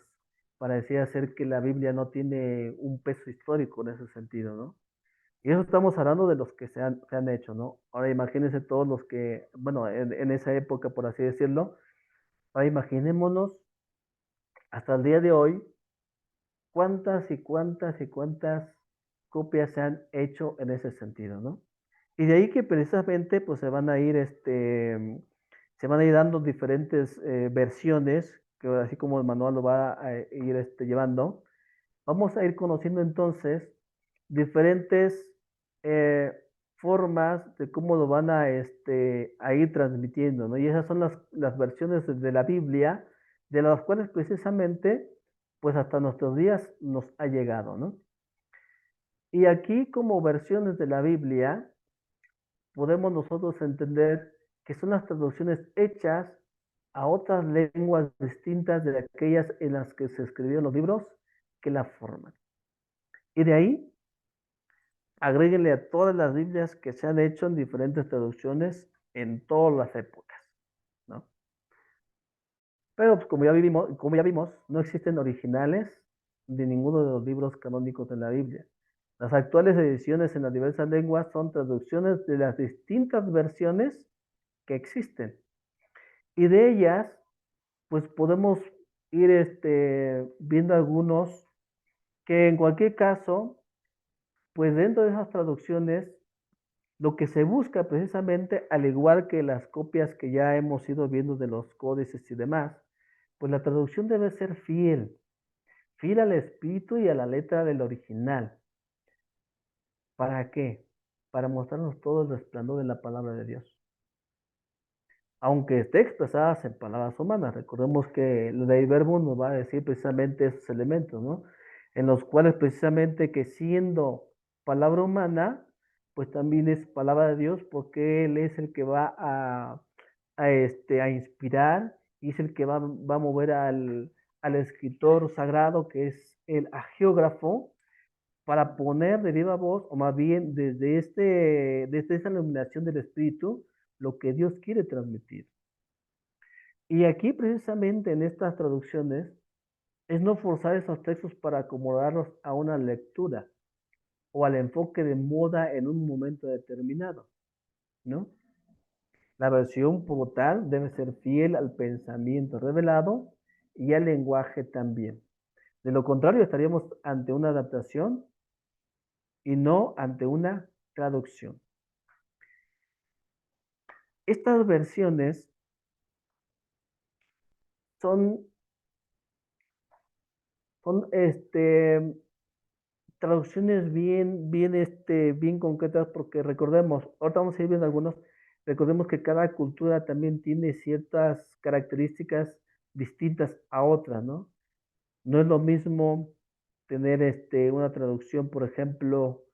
parecía ser que la Biblia no tiene un peso histórico en ese sentido, ¿no? Y eso estamos hablando de los que se han hecho, ¿no? Ahora imagínense todos los que, bueno, en esa época, por así decirlo, ahora imaginémonos hasta el día de hoy cuántas y cuántas y cuántas copias se han hecho en ese sentido, ¿no? Y de ahí que precisamente pues se van a ir dando diferentes versiones, que así como el manual lo va a ir llevando. Vamos a ir conociendo entonces diferentes eh, formas de cómo lo van a ir transmitiendo, ¿no? Y esas son las versiones de la Biblia, de las cuales precisamente, pues hasta nuestros días nos ha llegado, ¿no? Y aquí como versiones de la Biblia, podemos nosotros entender que son las traducciones hechas a otras lenguas distintas de aquellas en las que se escribieron los libros que la forman. Y de ahí, agréguenle a todas las Biblias que se han hecho en diferentes traducciones en todas las épocas, ¿no? Pero pues, como ya vimos, no existen originales de ninguno de los libros canónicos de la Biblia. Las actuales ediciones en las diversas lenguas son traducciones de las distintas versiones que existen. Y de ellas, pues podemos ir viendo algunos que en cualquier caso, pues dentro de esas traducciones, lo que se busca precisamente, al igual que las copias que ya hemos ido viendo de los códices y demás, pues la traducción debe ser fiel, fiel al espíritu y a la letra del original. ¿Para qué? Para mostrarnos todo el resplandor de la palabra de Dios. Aunque esté expresadas en palabras humanas, recordemos que el Dei Verbum nos va a decir precisamente esos elementos, ¿no? En los cuales precisamente que siendo palabra humana, pues también es palabra de Dios, porque Él es el que va a inspirar y es el que va a mover al escritor sagrado, que es el agiógrafo, para poner de viva voz, o más bien desde esa iluminación del Espíritu, lo que Dios quiere transmitir. Y aquí precisamente en estas traducciones es no forzar esos textos para acomodarlos a una lectura o al enfoque de moda en un momento determinado, ¿no? La versión como tal debe ser fiel al pensamiento revelado y al lenguaje también. De lo contrario, estaríamos ante una adaptación y no ante una traducción. Estas versiones son, son traducciones bien concretas, porque recordemos, ahorita vamos a ir viendo algunos, recordemos que cada cultura también tiene ciertas características distintas a otras, ¿no? No es lo mismo tener una traducción, por ejemplo,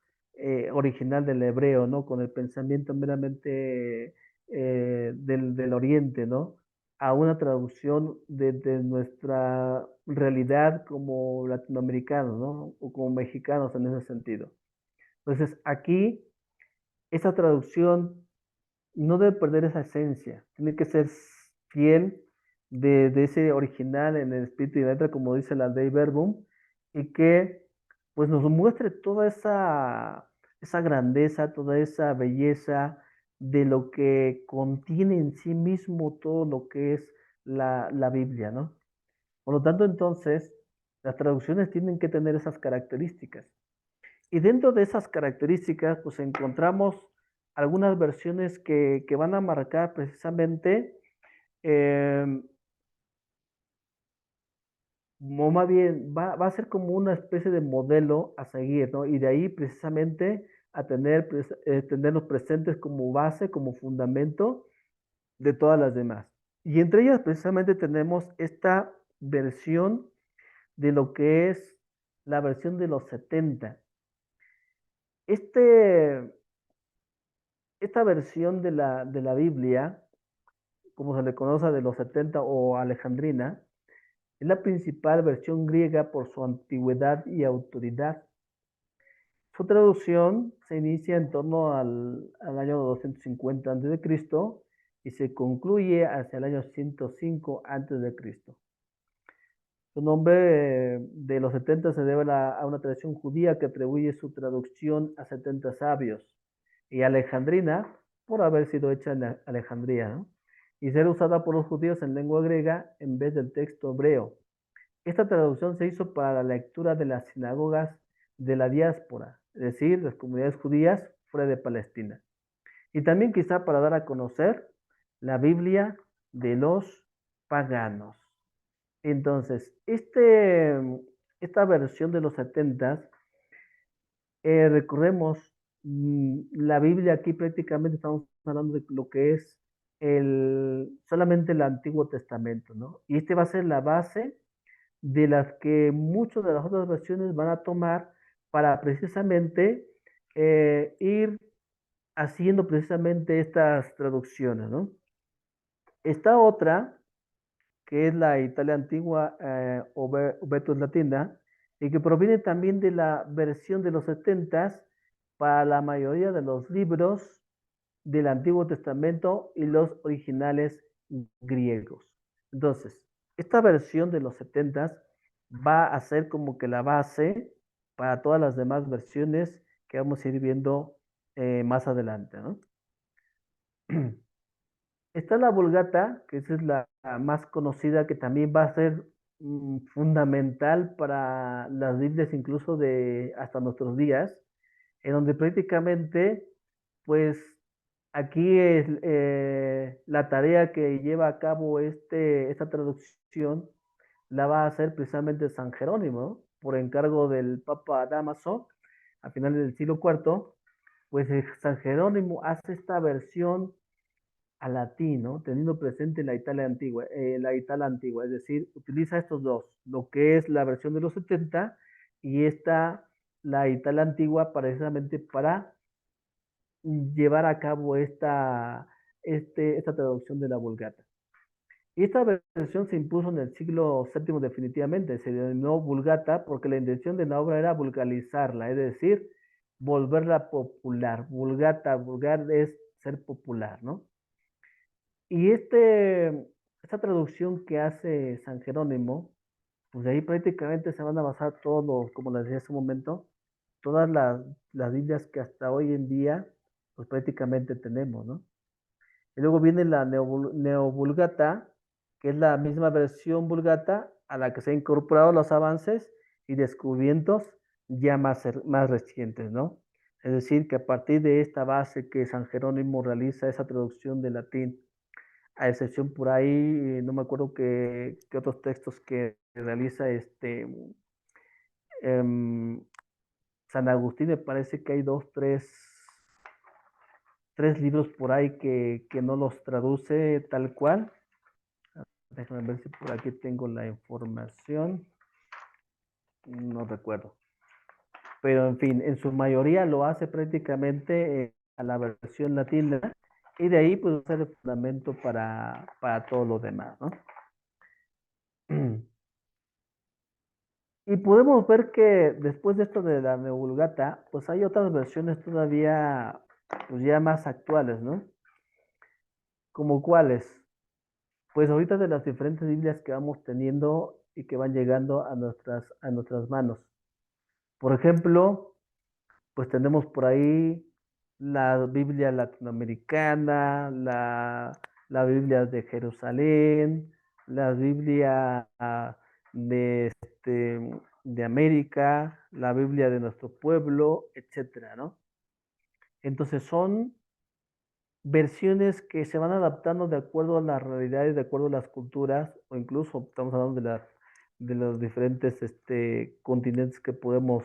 original del hebreo, ¿no? Con el pensamiento meramente del oriente, ¿no? A una traducción de nuestra realidad como latinoamericanos, ¿no? O como mexicanos en ese sentido. Entonces, aquí, esa traducción no debe perder esa esencia, tiene que ser fiel de ese original en el espíritu y letra, como dice la Dei Verbum, y que pues nos muestre toda esa grandeza, toda esa belleza de lo que contiene en sí mismo todo lo que es la Biblia, ¿no? Por lo tanto, entonces, las traducciones tienen que tener esas características. Y dentro de esas características, pues encontramos algunas versiones que van a marcar precisamente, eh, o más bien, va a ser como una especie de modelo a seguir, ¿no? Y de ahí precisamente a tenerlos presentes como base, como fundamento de todas las demás. Y entre ellas precisamente tenemos esta versión de lo que es la versión de los 70. Este, esta versión de la Biblia, como se le conoce de los 70 o alejandrina, es la principal versión griega por su antigüedad y autoridad. Su traducción se inicia en torno al año 250 a.C. y se concluye hacia el año 105 a.C. Su nombre de los 70 se debe a una tradición judía que atribuye su traducción a 70 sabios, y alejandrina por haber sido hecha en Alejandría, ¿no? Y ser usada por los judíos en lengua griega en vez del texto hebreo. Esta traducción se hizo para la lectura de las sinagogas de la diáspora, es decir, las comunidades judías fuera de Palestina. Y también quizá para dar a conocer la Biblia de los paganos. Entonces, esta versión de los 70, recordemos, la Biblia aquí prácticamente estamos hablando de lo que es solamente el Antiguo Testamento, ¿no? Y este va a ser la base de las que muchas de las otras versiones van a tomar para precisamente ir haciendo precisamente estas traducciones, ¿no? Esta otra, que es la Italia antigua o Vetus Latina, y que proviene también de la versión de los 70 para la mayoría de los libros del Antiguo Testamento y los originales griegos. Entonces, esta versión de los 70 va a ser como que la base para todas las demás versiones que vamos a ir viendo más adelante, ¿no? Está la Vulgata, que esa es la más conocida, que también va a ser fundamental para las Biblias incluso de hasta nuestros días, en donde prácticamente, pues aquí es la tarea que lleva a cabo esta traducción, la va a hacer precisamente San Jerónimo, ¿no? Por encargo del Papa Dámaso, a finales del siglo IV, pues San Jerónimo hace esta versión a latín, ¿no? Teniendo presente la Italia antigua, es decir, utiliza estos dos, lo que es la versión de los 70 y la Italia antigua, precisamente para llevar a cabo esta traducción de la Vulgata. Y esta versión se impuso en el siglo VII definitivamente, se denominó Vulgata porque la intención de la obra era vulgarizarla, es decir, volverla popular. Vulgata, vulgar es ser popular, ¿no? Y esta traducción que hace San Jerónimo, pues de ahí prácticamente se van a basar todos, como les decía hace un momento, todas las Biblias que hasta hoy en día, pues prácticamente tenemos, ¿no? Y luego viene la Neovulgata, que es la misma versión Vulgata a la que se han incorporado los avances y descubrimientos ya más recientes, ¿no? Es decir, que a partir de esta base que San Jerónimo realiza esa traducción de latín, a excepción por ahí, no me acuerdo qué otros textos que realiza San Agustín, me parece que hay tres libros por ahí que no los traduce tal cual. Déjame ver si por aquí tengo la información. No recuerdo. Pero en fin, en su mayoría lo hace prácticamente a la versión latina y de ahí pues ser el fundamento para todo lo demás, ¿no? Y podemos ver que después de esto de la Neovulgata, pues hay otras versiones todavía, pues ya más actuales, ¿no? ¿Como cuáles? Pues ahorita de las diferentes Biblias que vamos teniendo y que van llegando a nuestras manos. Por ejemplo, pues tenemos por ahí la Biblia latinoamericana, la Biblia de Jerusalén, la Biblia de América, la Biblia de nuestro pueblo, etcétera, ¿no? Entonces son versiones que se van adaptando de acuerdo a las realidades, de acuerdo a las culturas, o incluso estamos hablando de los diferentes continentes que podemos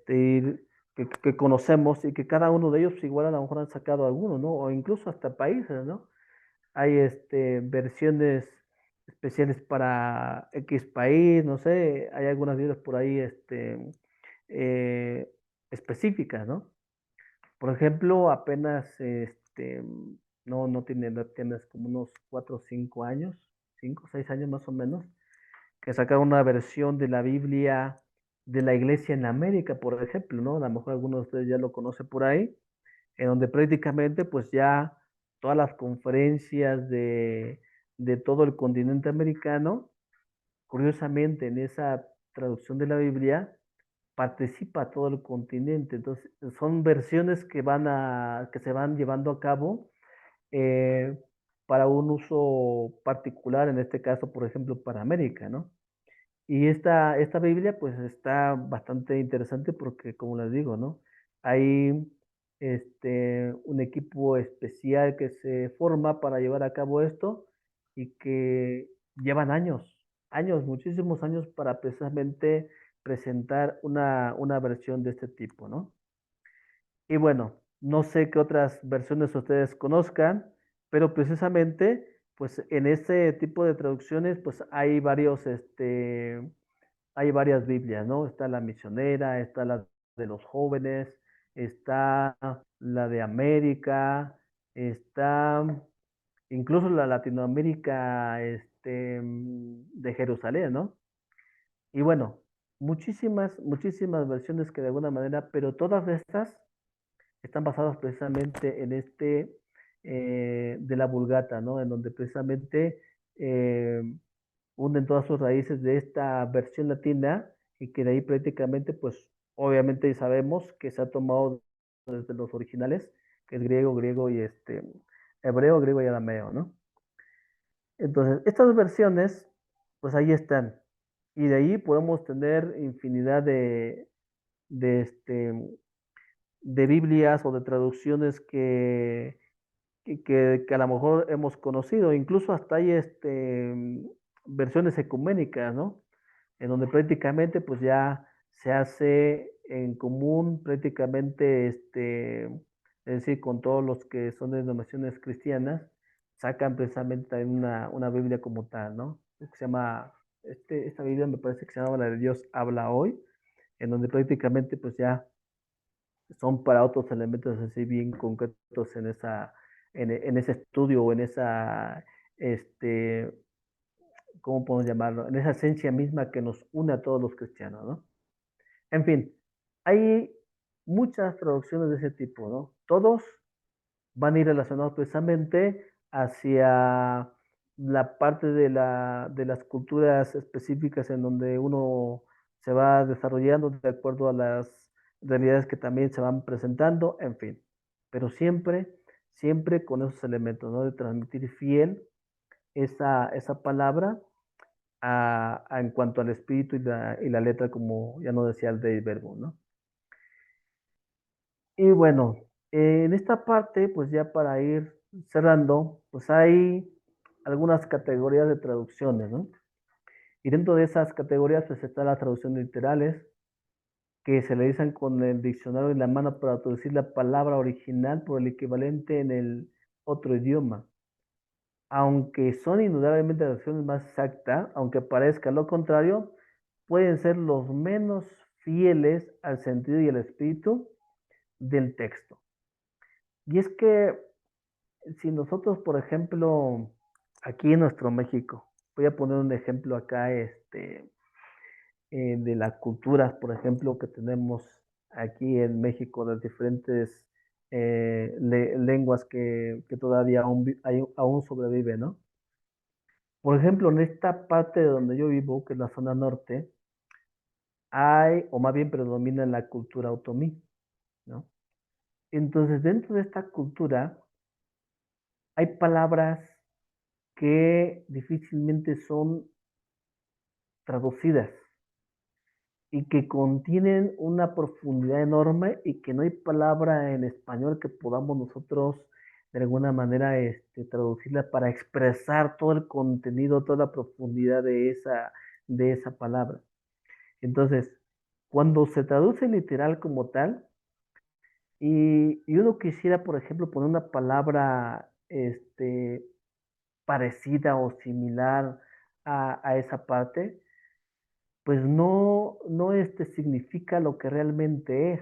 ir, que conocemos y que cada uno de ellos pues, igual a lo mejor han sacado alguno, ¿no? O incluso hasta países, ¿no? Hay versiones especiales para X país, no sé, hay algunas Biblias por ahí eh, específicas, ¿no? Por ejemplo, apenas no tiene apenas como unos 4 o 5 años, 5 o 6 años más o menos, que sacaron una versión de la Biblia de la Iglesia en América, por ejemplo, ¿no? A lo mejor algunos de ustedes ya lo conocen por ahí, en donde prácticamente pues ya todas las conferencias de todo el continente americano, curiosamente en esa traducción de la Biblia, participa todo el continente. Entonces, son versiones que se van llevando a cabo eh, para un uso particular, en este caso, por ejemplo, para América, ¿no? Y esta Biblia, pues, está bastante interesante porque, como les digo, ¿no? Hay un equipo especial que se forma para llevar a cabo esto y que llevan años, muchísimos años para precisamente presentar una versión de este tipo, ¿no? Y bueno, no sé qué otras versiones ustedes conozcan, pero precisamente, pues en este tipo de traducciones, pues hay varias Biblias, ¿no? Está la misionera, está la de los jóvenes, está la de América, está incluso la Latinoamérica de Jerusalén, ¿no? Y bueno, muchísimas versiones que de alguna manera, pero todas estas están basadas precisamente en de la Vulgata, ¿no? En donde precisamente eh, unen todas sus raíces de esta versión latina y que de ahí prácticamente, pues obviamente sabemos que se ha tomado desde los originales, que es griego y hebreo, griego y arameo, ¿no? Entonces, estas versiones, pues ahí están. Y de ahí podemos tener infinidad de, este, de Biblias o de traducciones que a lo mejor hemos conocido. Incluso hasta hay versiones ecuménicas, ¿no? En donde prácticamente pues ya se hace en común prácticamente, es decir, con todos los que son de denominaciones cristianas, sacan precisamente también una Biblia como tal, ¿no? Que se llama, esta Biblia me parece que se llama la de Dios habla hoy, en donde prácticamente pues ya son para otros elementos así bien concretos en ese estudio o en este, ¿cómo podemos llamarlo? En esa esencia misma que nos une a todos los cristianos, ¿no? En fin, hay muchas traducciones de ese tipo, ¿no? Todos van a ir relacionados precisamente hacia la parte de las culturas específicas en donde uno se va desarrollando de acuerdo a las realidades que también se van presentando, en fin, pero siempre con esos elementos, ¿no? De transmitir fiel esa palabra en cuanto al espíritu y la letra, como ya nos decía el de verbo, ¿no? Y bueno, en esta parte, pues ya para ir cerrando, pues hay algunas categorías de traducciones, ¿no? Y dentro de esas categorías, pues está la traducción de literales, que se realizan con el diccionario en la mano para traducir la palabra original por el equivalente en el otro idioma. Aunque son indudablemente traducciones más exactas, aunque parezca lo contrario, pueden ser los menos fieles al sentido y al espíritu del texto. Y es que si nosotros, por ejemplo, aquí en nuestro México, voy a poner un ejemplo acá, de las culturas, por ejemplo, que tenemos aquí en México, las diferentes lenguas que todavía aún sobreviven, ¿no? Por ejemplo, en esta parte de donde yo vivo, que es la zona norte, hay, o más bien predomina la cultura otomí, ¿no? Entonces, dentro de esta cultura, hay palabras que difícilmente son traducidas y que contienen una profundidad enorme y que no hay palabra en español que podamos nosotros de alguna manera traducirla para expresar todo el contenido, toda la profundidad de esa palabra. Entonces, cuando se traduce literal como tal, y uno quisiera, por ejemplo, poner una palabra parecida o similar a esa parte, pues no significa lo que realmente es.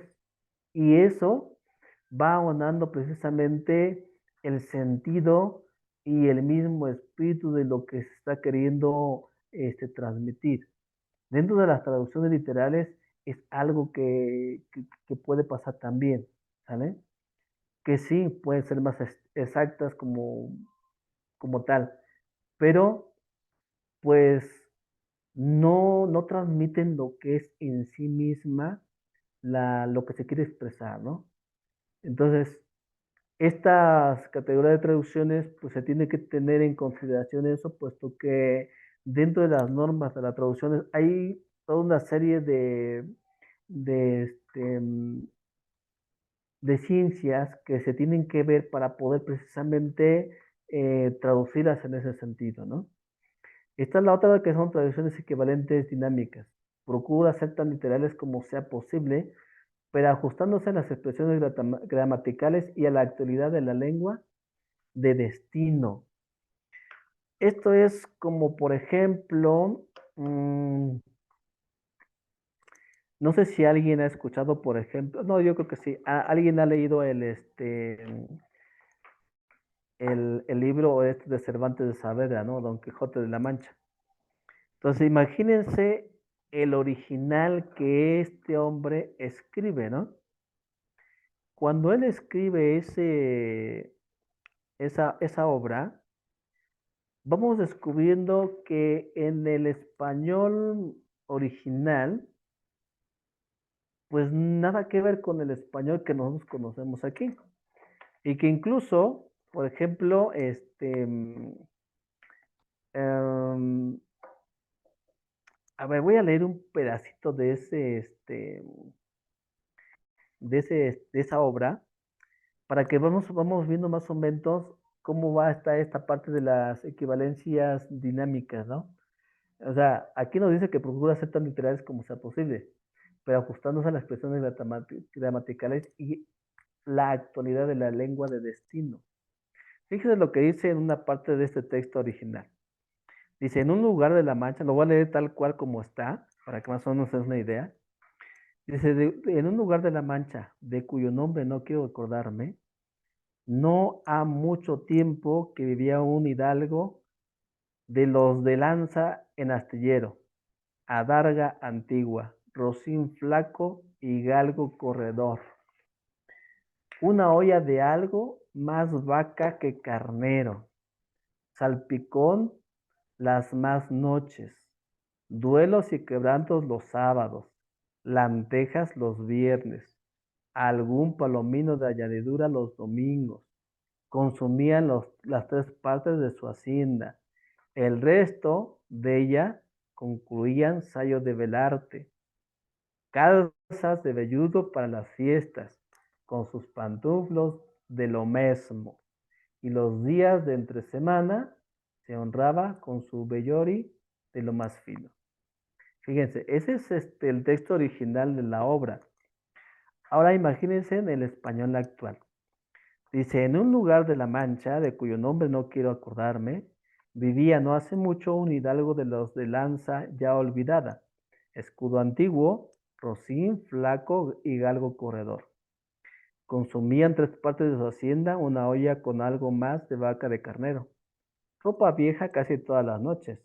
Y eso va ahondando precisamente el sentido y el mismo espíritu de lo que se está queriendo transmitir. Dentro de las traducciones literales es algo que puede pasar también, ¿sale? Que sí, pueden ser más exactas como tal, pero pues no transmiten lo que es en sí misma lo que se quiere expresar, ¿no? Entonces, estas categorías de traducciones, pues se tiene que tener en consideración eso, puesto que dentro de las normas de las traducciones hay toda una serie de, este, mm, de ciencias que se tienen que ver para poder precisamente traducirlas en ese sentido, ¿no? Esta es la otra que son traducciones equivalentes dinámicas. Procura ser tan literales como sea posible, pero ajustándose a las expresiones gramaticales y a la actualidad de la lengua de destino. Esto es como, por ejemplo, No sé si alguien ha escuchado, por ejemplo, no, yo creo que sí, alguien ha leído el libro este de Cervantes de Saavedra, ¿no? Don Quijote de la Mancha. Entonces, imagínense el original que este hombre escribe, ¿no? Cuando él escribe esa obra, vamos descubriendo que en el español original, pues nada que ver con el español que nosotros conocemos aquí. Y que incluso, por ejemplo, a ver, voy a leer un pedacito de esa obra para que vamos viendo más o menos cómo va esta parte de las equivalencias dinámicas, ¿no? O sea, aquí nos dice que procura ser tan literales como sea posible, pero ajustándose a las expresiones gramaticales y la actualidad de la lengua de destino. Fíjese lo que dice en una parte de este texto original. Dice, en un lugar de la Mancha, lo voy a leer tal cual como está, para que más o menos se den una idea. Dice, en un lugar de la Mancha, de cuyo nombre no quiero acordarme, no ha mucho tiempo que vivía un hidalgo de los de lanza en astillero, adarga antigua, rocín flaco y galgo corredor. Una olla de algo más vaca que carnero, salpicón las más noches, duelos y quebrantos los sábados, lantejas los viernes, algún palomino de añadidura los domingos. Consumían las tres partes de su hacienda. El resto de ella concluían sayo de velarte, calzas de velludo para las fiestas, con sus pantuflos de lo mismo. Y los días de entre semana se honraba con su vellori de lo más fino. Fíjense, ese es el texto original de la obra. Ahora imagínense en el español actual. Dice, en un lugar de la Mancha, de cuyo nombre no quiero acordarme, vivía no hace mucho un hidalgo de los de lanza ya olvidada, escudo antiguo, rocín, flaco y galgo corredor. Consumían tres partes de su hacienda, una olla con algo más de vaca de carnero, ropa vieja casi todas las noches,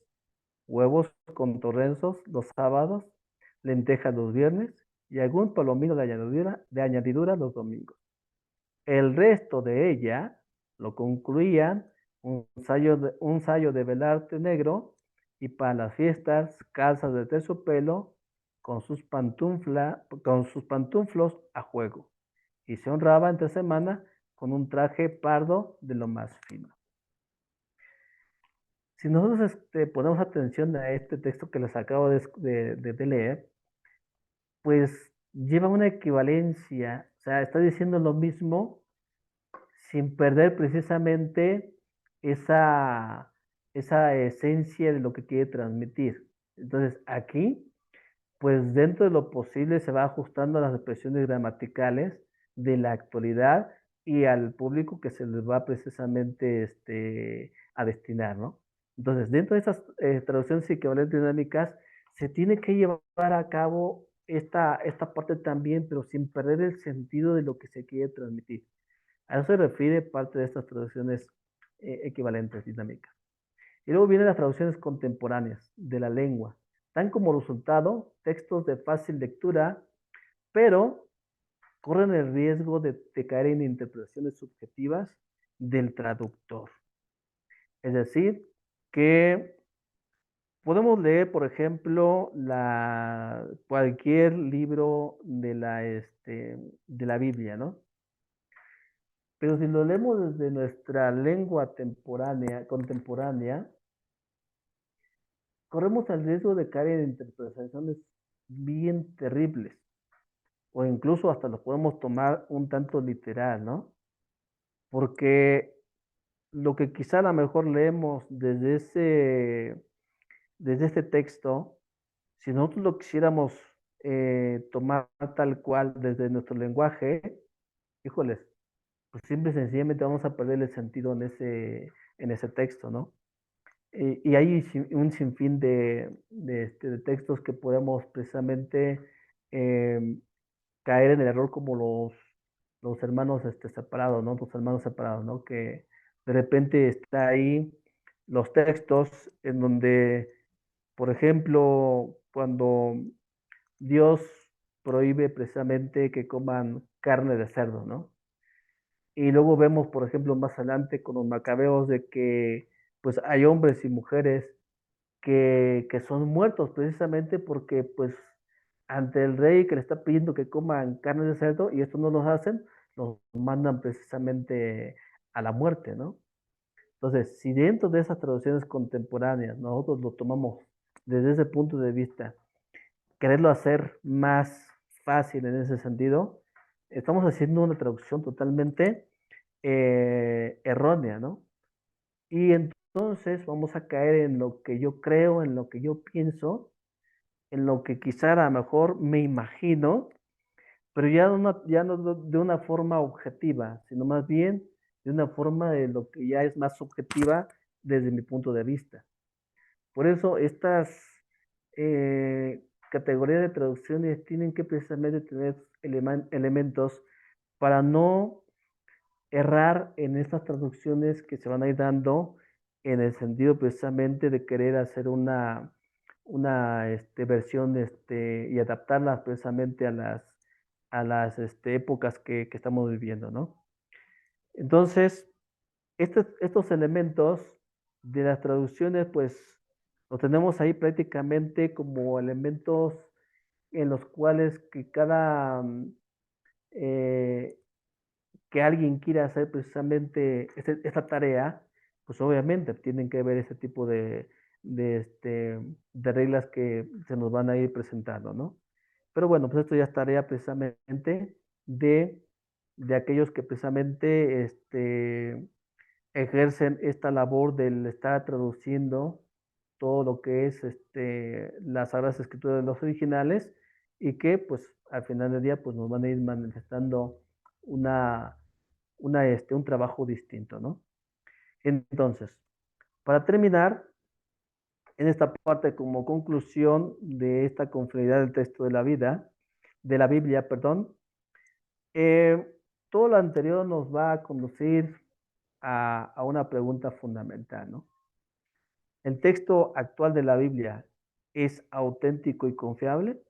huevos con torrenzos los sábados, lentejas los viernes y algún palomino de añadidura los domingos. El resto de ella lo concluían un sayo de velarte negro y para las fiestas calzas de terciopelo con sus pantuflos a juego y se honraba entre semana con un traje pardo de lo más fino. Si nosotros ponemos atención a este texto que les acabo de leer, pues lleva una equivalencia, o sea, está diciendo lo mismo sin perder precisamente esa, esa esencia de lo que quiere transmitir. Entonces, aquí, pues dentro de lo posible se va ajustando a las expresiones gramaticales de la actualidad y al público que se les va precisamente a destinar, ¿no? Entonces, dentro de esas traducciones equivalentes dinámicas, se tiene que llevar a cabo esta parte también, pero sin perder el sentido de lo que se quiere transmitir. A eso se refiere parte de estas traducciones equivalentes dinámicas. Y luego vienen las traducciones contemporáneas de la lengua. Dan como resultado textos de fácil lectura, pero corren el riesgo de caer en interpretaciones subjetivas del traductor. Es decir, que podemos leer, por ejemplo, cualquier libro de la Biblia, ¿no? Pero si lo leemos desde nuestra lengua contemporánea, corremos el riesgo de caer en interpretaciones bien terribles, o incluso hasta lo podemos tomar un tanto literal, ¿no? Porque lo que quizá a lo mejor leemos desde este texto, si nosotros lo quisiéramos tomar tal cual desde nuestro lenguaje, híjoles, pues simple y sencillamente vamos a perder el sentido en ese texto, ¿no? Y hay un sinfín de textos que podemos precisamente eh, caer en el error como los hermanos separados, ¿no? Los hermanos separados, ¿no? Que de repente está ahí los textos en donde, por ejemplo, cuando Dios prohíbe precisamente que coman carne de cerdo, ¿no? Y luego vemos, por ejemplo, más adelante con los macabeos de que pues hay hombres y mujeres que son muertos precisamente porque pues ante el rey que le está pidiendo que coman carne de cerdo y esto no los hacen, los mandan precisamente a la muerte, ¿no? Entonces, si dentro de esas traducciones contemporáneas nosotros lo tomamos desde ese punto de vista, quererlo hacer más fácil en ese sentido, estamos haciendo una traducción totalmente errónea, ¿no? Y entonces vamos a caer en lo que yo creo, en lo que yo pienso, en lo que quizá a lo mejor me imagino, pero ya no de una forma objetiva, sino más bien de una forma de lo que ya es más subjetiva desde mi punto de vista. Por eso estas categorías de traducciones tienen que precisamente tener elementos para no errar en estas traducciones que se van a ir dando en el sentido precisamente de querer hacer una versión y adaptarlas precisamente a las épocas que estamos viviendo, ¿no? Entonces, estos elementos de las traducciones, pues los tenemos ahí prácticamente como elementos en los cuales que cada eh, que alguien quiera hacer precisamente esta tarea, pues obviamente tienen que ver ese tipo de reglas que se nos van a ir presentando, ¿no? Pero bueno, pues esto ya es tarea precisamente de, de aquellos que precisamente ejercen esta labor del estar traduciendo todo lo que es las Sagradas Escrituras de los originales y que pues al final del día pues nos van a ir manifestando una, un trabajo distinto, ¿no? Entonces, para terminar, en esta parte como conclusión de esta confidencialidad del texto de la vida, de la Biblia, perdón, eh, todo lo anterior nos va a conducir a una pregunta fundamental, ¿no? ¿El texto actual de la Biblia es auténtico y confiable?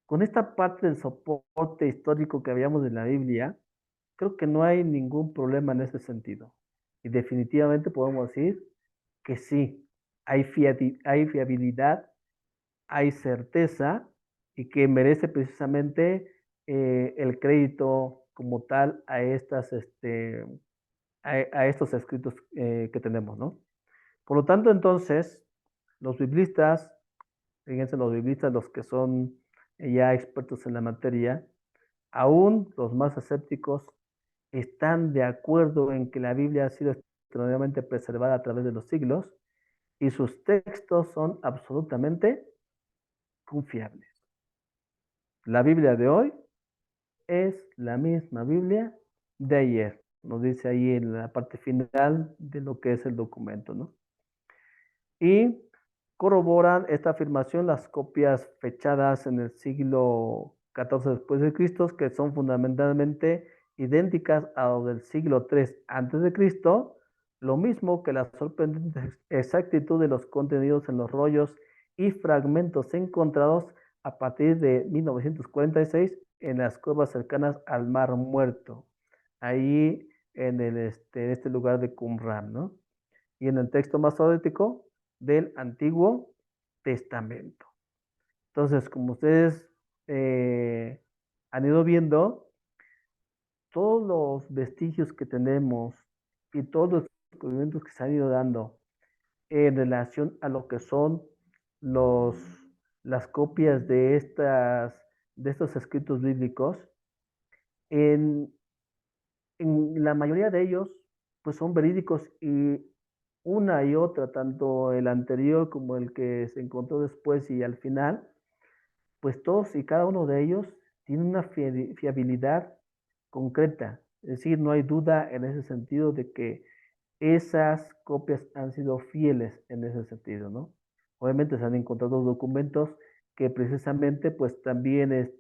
Con esta parte del soporte histórico que habíamos de la Biblia, creo que no hay ningún problema en ese sentido. Y definitivamente podemos decir que sí, hay fiabilidad, hay certeza y que merece precisamente el crédito como tal a estos escritos que tenemos, ¿no? Por lo tanto, entonces, los biblistas, fíjense, los biblistas, los que son ya expertos en la materia, aún los más escépticos, están de acuerdo en que la Biblia ha sido extraordinariamente preservada a través de los siglos y sus textos son absolutamente confiables. La Biblia de hoy es la misma Biblia de ayer, nos dice ahí en la parte final de lo que es el documento, ¿no? Y corroboran esta afirmación las copias fechadas en el siglo XIV después de Cristo, que son fundamentalmente idénticas a las del siglo III antes de Cristo, lo mismo que la sorprendente exactitud de los contenidos en los rollos y fragmentos encontrados a partir de 1946 en las cuevas cercanas al Mar Muerto, ahí en este lugar de Qumran, ¿no? Y en el texto masorético del Antiguo Testamento. Entonces, como ustedes han ido viendo, todos los vestigios que tenemos y todos los descubrimientos que se han ido dando en relación a lo que son los, las copias de estos escritos bíblicos, en, en la mayoría de ellos, pues son verídicos y una y otra, tanto el anterior como el que se encontró después y al final, pues todos y cada uno de ellos tiene una fiabilidad concreta. Es decir, no hay duda en ese sentido de que esas copias han sido fieles en ese sentido, ¿no? Obviamente se han encontrado documentos que precisamente pues también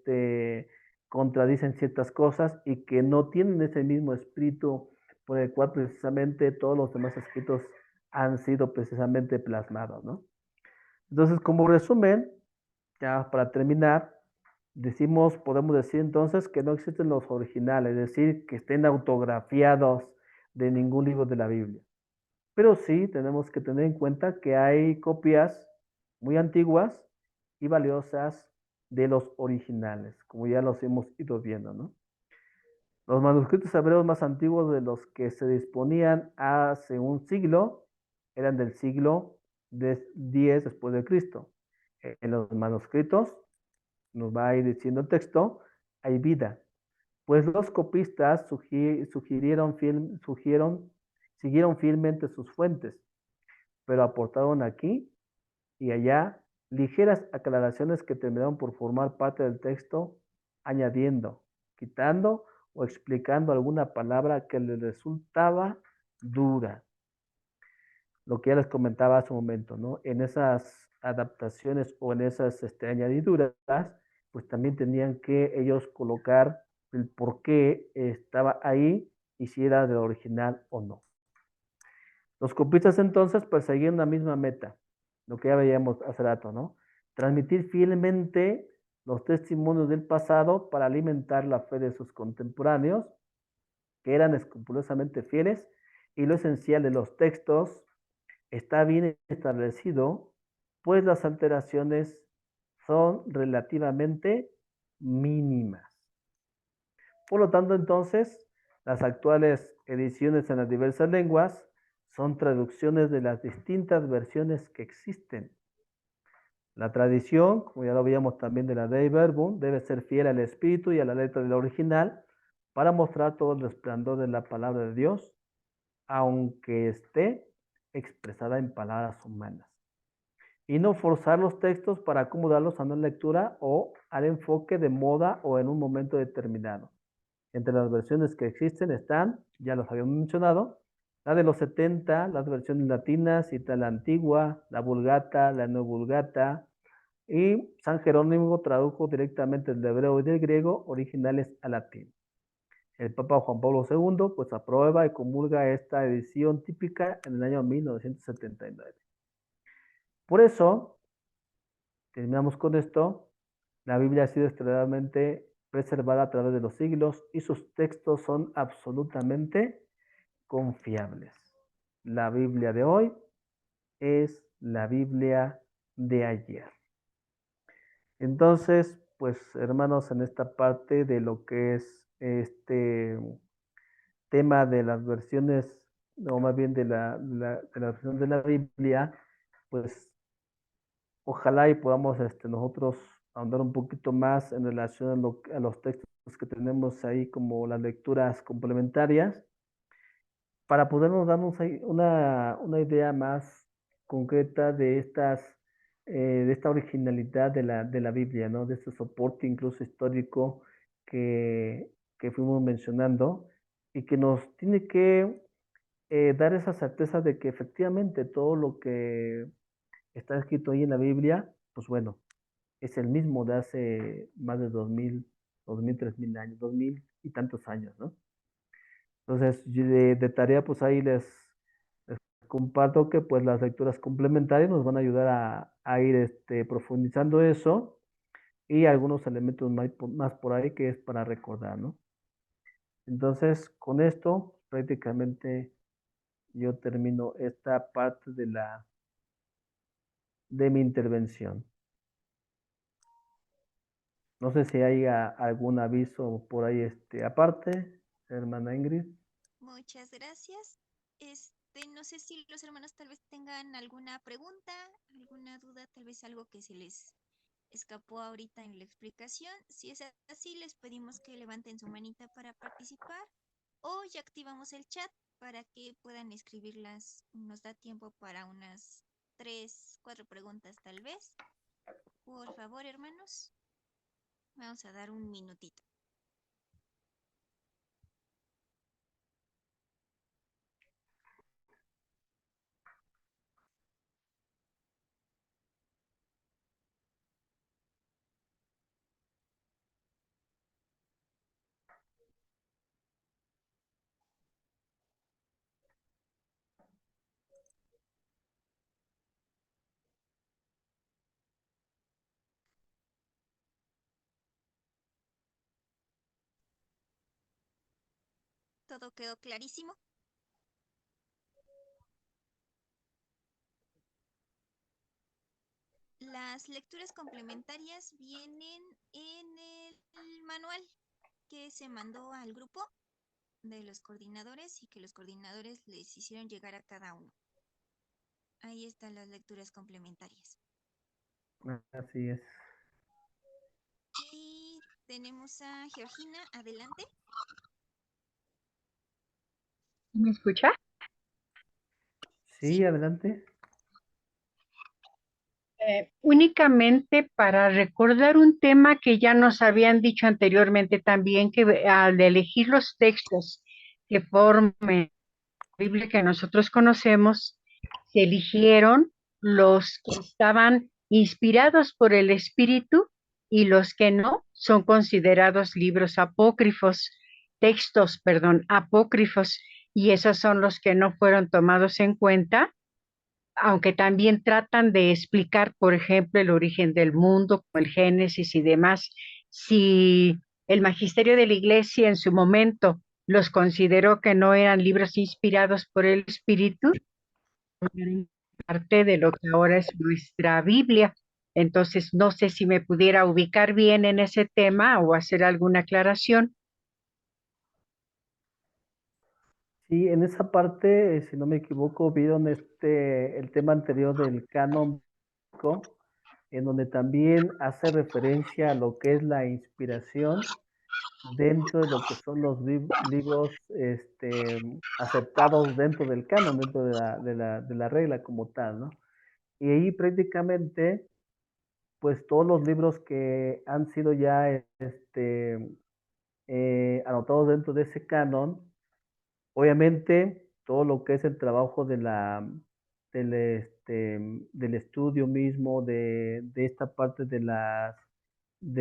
contradicen ciertas cosas y que no tienen ese mismo espíritu por el cual precisamente todos los demás escritos han sido precisamente plasmados, ¿no? Entonces, como resumen, ya para terminar, podemos decir entonces que no existen los originales, es decir, que estén autografiados de ningún libro de la Biblia. Pero sí tenemos que tener en cuenta que hay copias muy antiguas y valiosas de los originales, como ya los hemos ido viendo, ¿no? Los manuscritos hebreos más antiguos de los que se disponían hace un siglo eran del siglo X después de Cristo. En los manuscritos, nos va a ir diciendo el texto, hay vida, pues los copistas siguieron fielmente sus fuentes, pero aportaron aquí y allá ligeras aclaraciones que terminaron por formar parte del texto, añadiendo, quitando o explicando alguna palabra que les resultaba dura. Lo que ya les comentaba hace un momento, ¿no? En esas adaptaciones o en esas añadiduras, pues también tenían que ellos colocar el por qué estaba ahí y si era del original o no. Los copistas entonces perseguían la misma meta, lo que ya veíamos hace rato, ¿no? Transmitir fielmente los testimonios del pasado para alimentar la fe de sus contemporáneos, que eran escrupulosamente fieles, y lo esencial de los textos está bien establecido, pues las alteraciones son relativamente mínimas. Por lo tanto, entonces, las actuales ediciones en las diversas lenguas son traducciones de las distintas versiones que existen. La tradición, como ya lo veíamos también de la Dei Verbum, debe ser fiel al espíritu y a la letra del original para mostrar todo el resplandor de la palabra de Dios, aunque esté expresada en palabras humanas. Y no forzar los textos para acomodarlos a una lectura o al enfoque de moda o en un momento determinado. Entre las versiones que existen están, ya los habíamos mencionado, la de los 70, las versiones latinas, y la antigua, la vulgata, la no vulgata, y San Jerónimo tradujo directamente del hebreo y del griego originales al latín. El Papa Juan Pablo II pues aprueba y comulga esta edición típica en el año 1979. Por eso, terminamos con esto, la Biblia ha sido extremadamente preservada a través de los siglos y sus textos son absolutamente confiables. La Biblia de hoy es la Biblia de ayer. Entonces, pues hermanos, en esta parte de lo que es este tema de las versiones, o más bien de la versión de la Biblia, pues ojalá y podamos nosotros ahondar un poquito más en relación a los textos que tenemos ahí como las lecturas complementarias, para podernos darnos una idea más concreta de esta originalidad de la Biblia, ¿no? De este soporte incluso histórico que fuimos mencionando y que nos tiene que dar esa certeza de que efectivamente todo lo que está escrito ahí en la Biblia, pues bueno, es el mismo de hace más de 3.000 años, 2.000 y tantos años, ¿no? Entonces, de tarea, pues ahí les comparto que pues las lecturas complementarias nos van a ayudar a ir profundizando eso y algunos elementos más por ahí que es para recordar, ¿no? Entonces, con esto prácticamente yo termino esta parte de mi intervención. No sé si hay algún aviso por ahí aparte, hermana Ingrid. Muchas gracias. No sé si los hermanos tal vez tengan alguna pregunta, alguna duda, tal vez algo que se les escapó ahorita en la explicación. Si es así, les pedimos que levanten su manita para participar o ya activamos el chat para que puedan escribirlas. Nos da tiempo para unas 3, 4 preguntas tal vez. Por favor, hermanos, vamos a dar un minutito. ¿Todo quedó clarísimo? Las lecturas complementarias vienen en el manual que se mandó al grupo de los coordinadores y que los coordinadores les hicieron llegar a cada uno. Ahí están las lecturas complementarias. Así es. Y tenemos a Georgina, adelante. ¿Me escucha? Sí, adelante. Únicamente para recordar un tema que ya nos habían dicho anteriormente también, que al elegir los textos que formen la Biblia que nosotros conocemos, se eligieron los que estaban inspirados por el Espíritu y los que no son considerados libros apócrifos, textos, perdón, apócrifos, y esos son los que no fueron tomados en cuenta, aunque también tratan de explicar, por ejemplo, el origen del mundo, como el Génesis y demás. Si el magisterio de la Iglesia en su momento los consideró que no eran libros inspirados por el Espíritu, eran parte de lo que ahora es nuestra Biblia. Entonces, no sé si me pudiera ubicar bien en ese tema o hacer alguna aclaración. Sí, en esa parte, si no me equivoco, vieron el tema anterior del canon, en donde también hace referencia a lo que es la inspiración dentro de lo que son los libros aceptados dentro del canon, dentro de la regla como tal, ¿no? Y ahí prácticamente, pues todos los libros que han sido ya anotados dentro de ese canon, obviamente todo lo que es el trabajo del estudio mismo, de esta parte de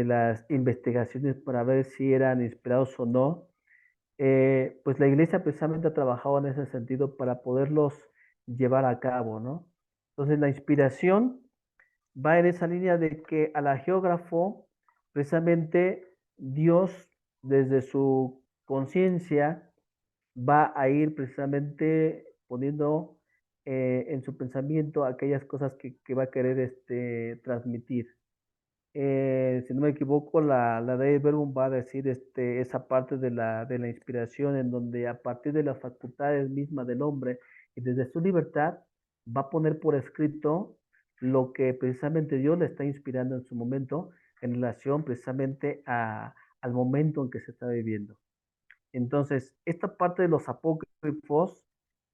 las investigaciones para ver si eran inspirados o no, pues la iglesia precisamente ha trabajado en ese sentido para poderlos llevar a cabo, ¿no? Entonces la inspiración va en esa línea de que a la geógrafo, precisamente Dios, desde su conciencia, va a ir precisamente poniendo en su pensamiento aquellas cosas que va a querer transmitir. Si no me equivoco, la Dei Verbum va a decir esa parte de la inspiración en donde a partir de las facultades mismas del hombre y desde su libertad va a poner por escrito lo que precisamente Dios le está inspirando en su momento en relación precisamente al momento en que se está viviendo. Entonces, esta parte de los apócrifos,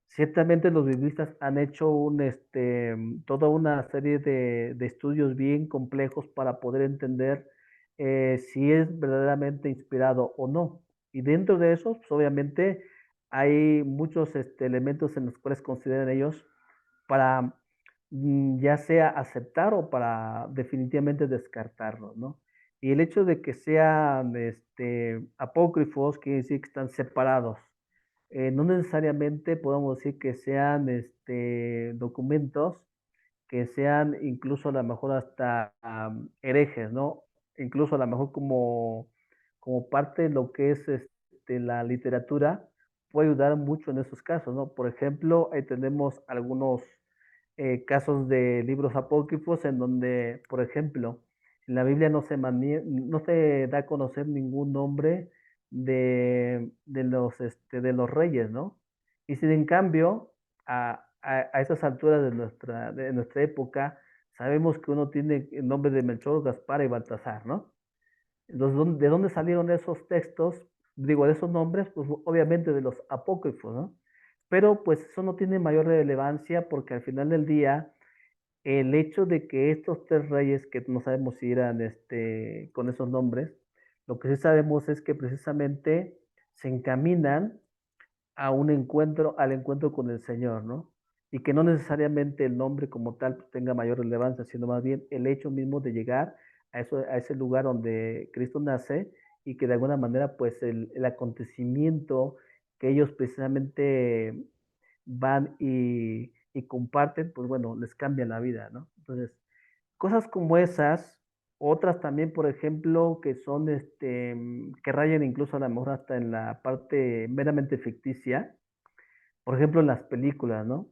ciertamente los biblistas han hecho toda una serie de estudios bien complejos para poder entender si es verdaderamente inspirado o no. Y dentro de eso, pues, obviamente, hay muchos elementos en los cuales consideran ellos para ya sea aceptar o para definitivamente descartarlos, ¿no? Y el hecho de que sean apócrifos quiere decir que están separados. No necesariamente podemos decir que sean documentos que sean incluso a lo mejor hasta herejes, ¿no? Incluso a lo mejor como parte de lo que es la literatura, puede ayudar mucho en esos casos, ¿no? Por ejemplo, ahí tenemos algunos casos de libros apócrifos en donde, por ejemplo, en la Biblia no se da a conocer ningún nombre de los reyes, ¿no? Y si en cambio, a esas alturas de nuestra época, sabemos que uno tiene el nombre de Melchor, Gaspar y Baltasar, ¿no? Entonces, ¿de dónde salieron esos textos? Digo, de esos nombres, pues obviamente de los apócrifos, ¿no? Pero pues eso no tiene mayor relevancia porque al final del día, el hecho de que estos tres reyes, que no sabemos si eran con esos nombres, lo que sí sabemos es que precisamente se encaminan a un encuentro, al encuentro con el Señor, ¿no? Y que no necesariamente el nombre como tal pues, tenga mayor relevancia, sino más bien el hecho mismo de llegar a ese lugar donde Cristo nace y que de alguna manera pues el acontecimiento que ellos precisamente van y comparten, pues bueno, les cambia la vida, ¿no? Entonces, cosas como esas, Otras también, por ejemplo, que son, que rayan incluso a lo mejor hasta en la parte meramente ficticia. Por ejemplo, en las películas, ¿no?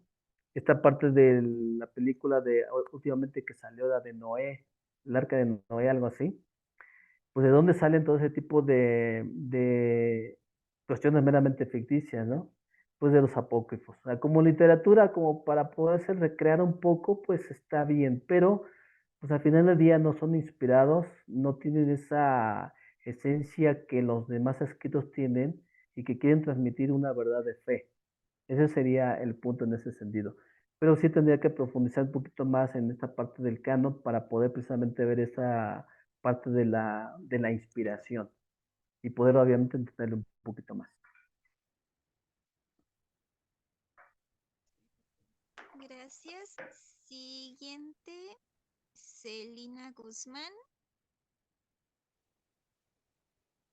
Esta parte de la película de últimamente que salió, la de Noé, el arca de Noé, algo así. Pues de dónde salen todo ese tipo de cuestiones meramente ficticias, ¿no? Pues de los apócrifos. O sea, como literatura, como para poderse recrear un poco, pues está bien, pero pues al final del día no son inspirados, no tienen esa esencia que los demás escritos tienen y que quieren transmitir una verdad de fe. Ese sería el punto en ese sentido. Pero sí tendría que profundizar un poquito más en esta parte del canon para poder precisamente ver esa parte de la inspiración y poder obviamente entenderlo un poquito más. Gracias. Siguiente, Celina Guzmán.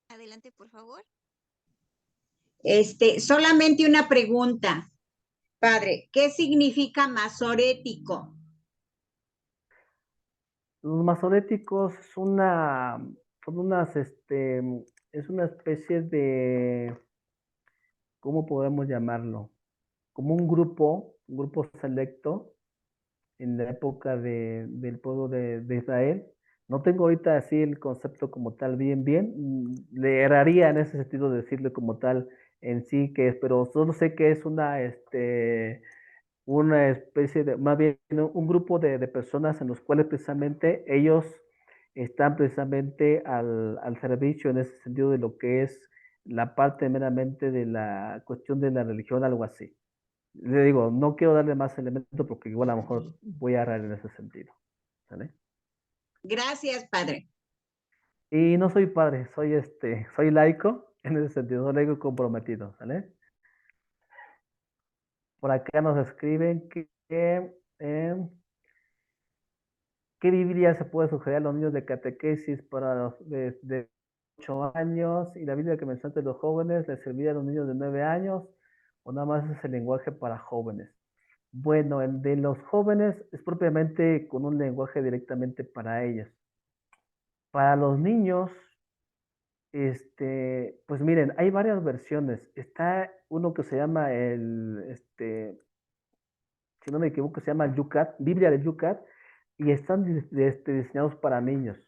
Adelante, por favor. Solamente una pregunta, padre. ¿Qué significa masorético? Los masoréticos son unas, es una especie de, ¿cómo podemos llamarlo? Como un grupo selecto en la época del pueblo de Israel. No tengo ahorita así el concepto como tal bien. Le erraría en ese sentido decirle como tal en sí que es, pero solo sé que es una especie de, más bien un grupo de personas en los cuales precisamente ellos están precisamente al servicio en ese sentido de lo que es la parte meramente de la cuestión de la religión, algo así. Le digo, no quiero darle más elementos porque igual a lo mejor voy a errar en ese sentido. ¿Sale? Gracias, padre. Y no soy padre, soy laico en ese sentido, soy laico comprometido, ¿sale? Por acá nos escriben ¿qué Biblia se puede sugerir a los niños de catequesis para los de 8 años? Y la Biblia que mencionaste de los jóvenes, ¿les serviría a los niños de 9 años? ¿O nada más es el lenguaje para jóvenes? Bueno, el de los jóvenes es propiamente con un lenguaje directamente para ellos. Para los niños, pues miren, hay varias versiones. Está uno que se llama si no me equivoco, se llama el Yucat, Biblia de Yucat, y están diseñados para niños.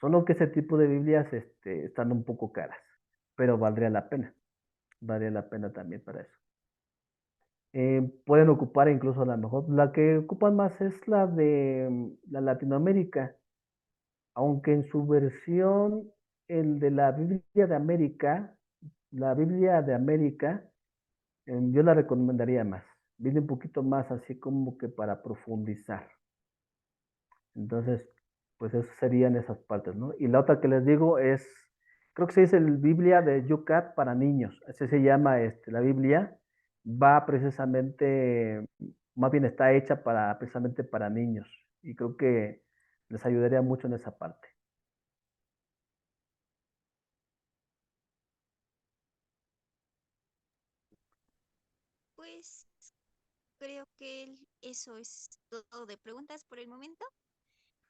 Solo que ese tipo de Biblias están un poco caras, pero valdría la pena. Valdría la pena también para eso. Pueden ocupar incluso a lo mejor, la que ocupan más es la de la Latinoamérica, aunque en su versión, el de la Biblia de América, yo la recomendaría más. Viene un poquito más así como que para profundizar. Entonces, pues eso serían esas partes, ¿no? Y la otra que les digo es, creo que se dice el Biblia de Yucat para niños. Así se llama la Biblia. Va precisamente, más bien está hecha para precisamente para niños. Y creo que les ayudaría mucho en esa parte. Pues creo que eso es todo de preguntas por el momento.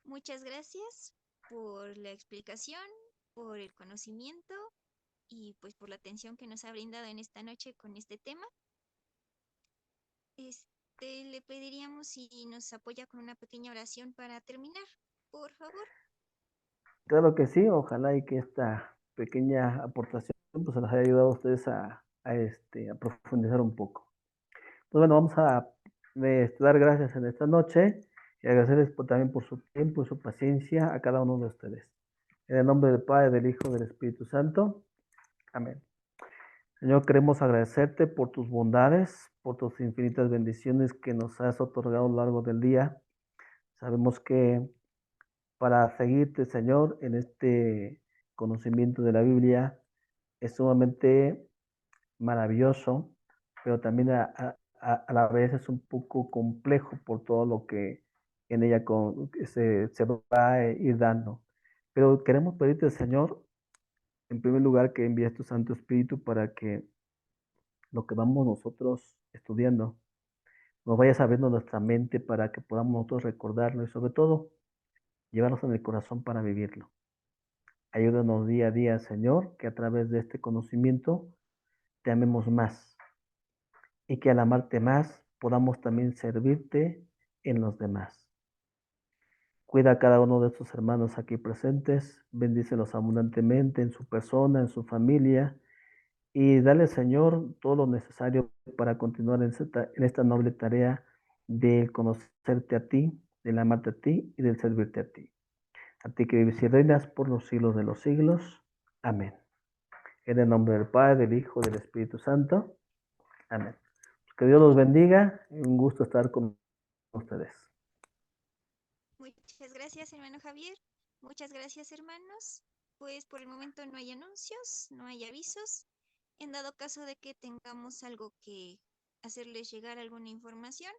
Muchas gracias por la explicación, por el conocimiento y pues por la atención que nos ha brindado en esta noche con este tema. Le pediríamos si nos apoya con una pequeña oración para terminar, por favor. Claro que sí, ojalá y que esta pequeña aportación pues se les haya ayudado a ustedes a profundizar un poco. Pues bueno, vamos a dar gracias en esta noche y agradecerles también por su tiempo y su paciencia a cada uno de ustedes. En el nombre del Padre, del Hijo y del Espíritu Santo. Amén. Señor, queremos agradecerte por tus bondades, por tus infinitas bendiciones que nos has otorgado a lo largo del día. Sabemos que para seguirte, Señor, en este conocimiento de la Biblia es sumamente maravilloso, pero también a la vez es un poco complejo por todo lo que en ella se va a ir dando. Pero queremos pedirte, Señor, en primer lugar, que envíes tu Santo Espíritu para que lo que vamos nosotros estudiando nos vaya sabiendo nuestra mente para que podamos nosotros recordarlo y sobre todo llevarlos en el corazón para vivirlo. Ayúdanos día a día, Señor, que a través de este conocimiento te amemos más y que al amarte más podamos también servirte en los demás. Cuida a cada uno de estos hermanos aquí presentes, bendícelos abundantemente en su persona, en su familia, y dale, Señor, todo lo necesario para continuar en esta noble tarea de conocerte a ti, del amarte a ti y del servirte a ti. A ti que vives y reinas por los siglos de los siglos. Amén. En el nombre del Padre, del Hijo, del Espíritu Santo. Amén. Que Dios los bendiga. Un gusto estar con ustedes. Muchas gracias, hermano Javier. Muchas gracias, hermanos. Pues por el momento no hay anuncios, no hay avisos. En dado caso de que tengamos algo que hacerles llegar alguna información,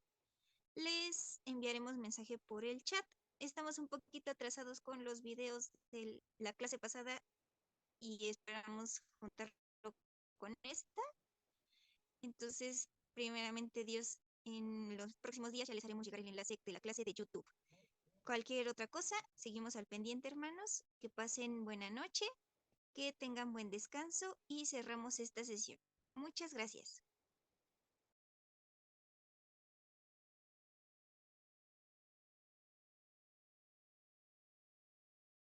les enviaremos mensaje por el chat. Estamos un poquito atrasados con los videos de la clase pasada y esperamos juntarlo con esta. Entonces, primeramente Dios, en los próximos días ya les haremos llegar el enlace de la clase de YouTube. Cualquier otra cosa, seguimos al pendiente, hermanos. Que pasen buena noche, que tengan buen descanso y cerramos esta sesión. Muchas gracias.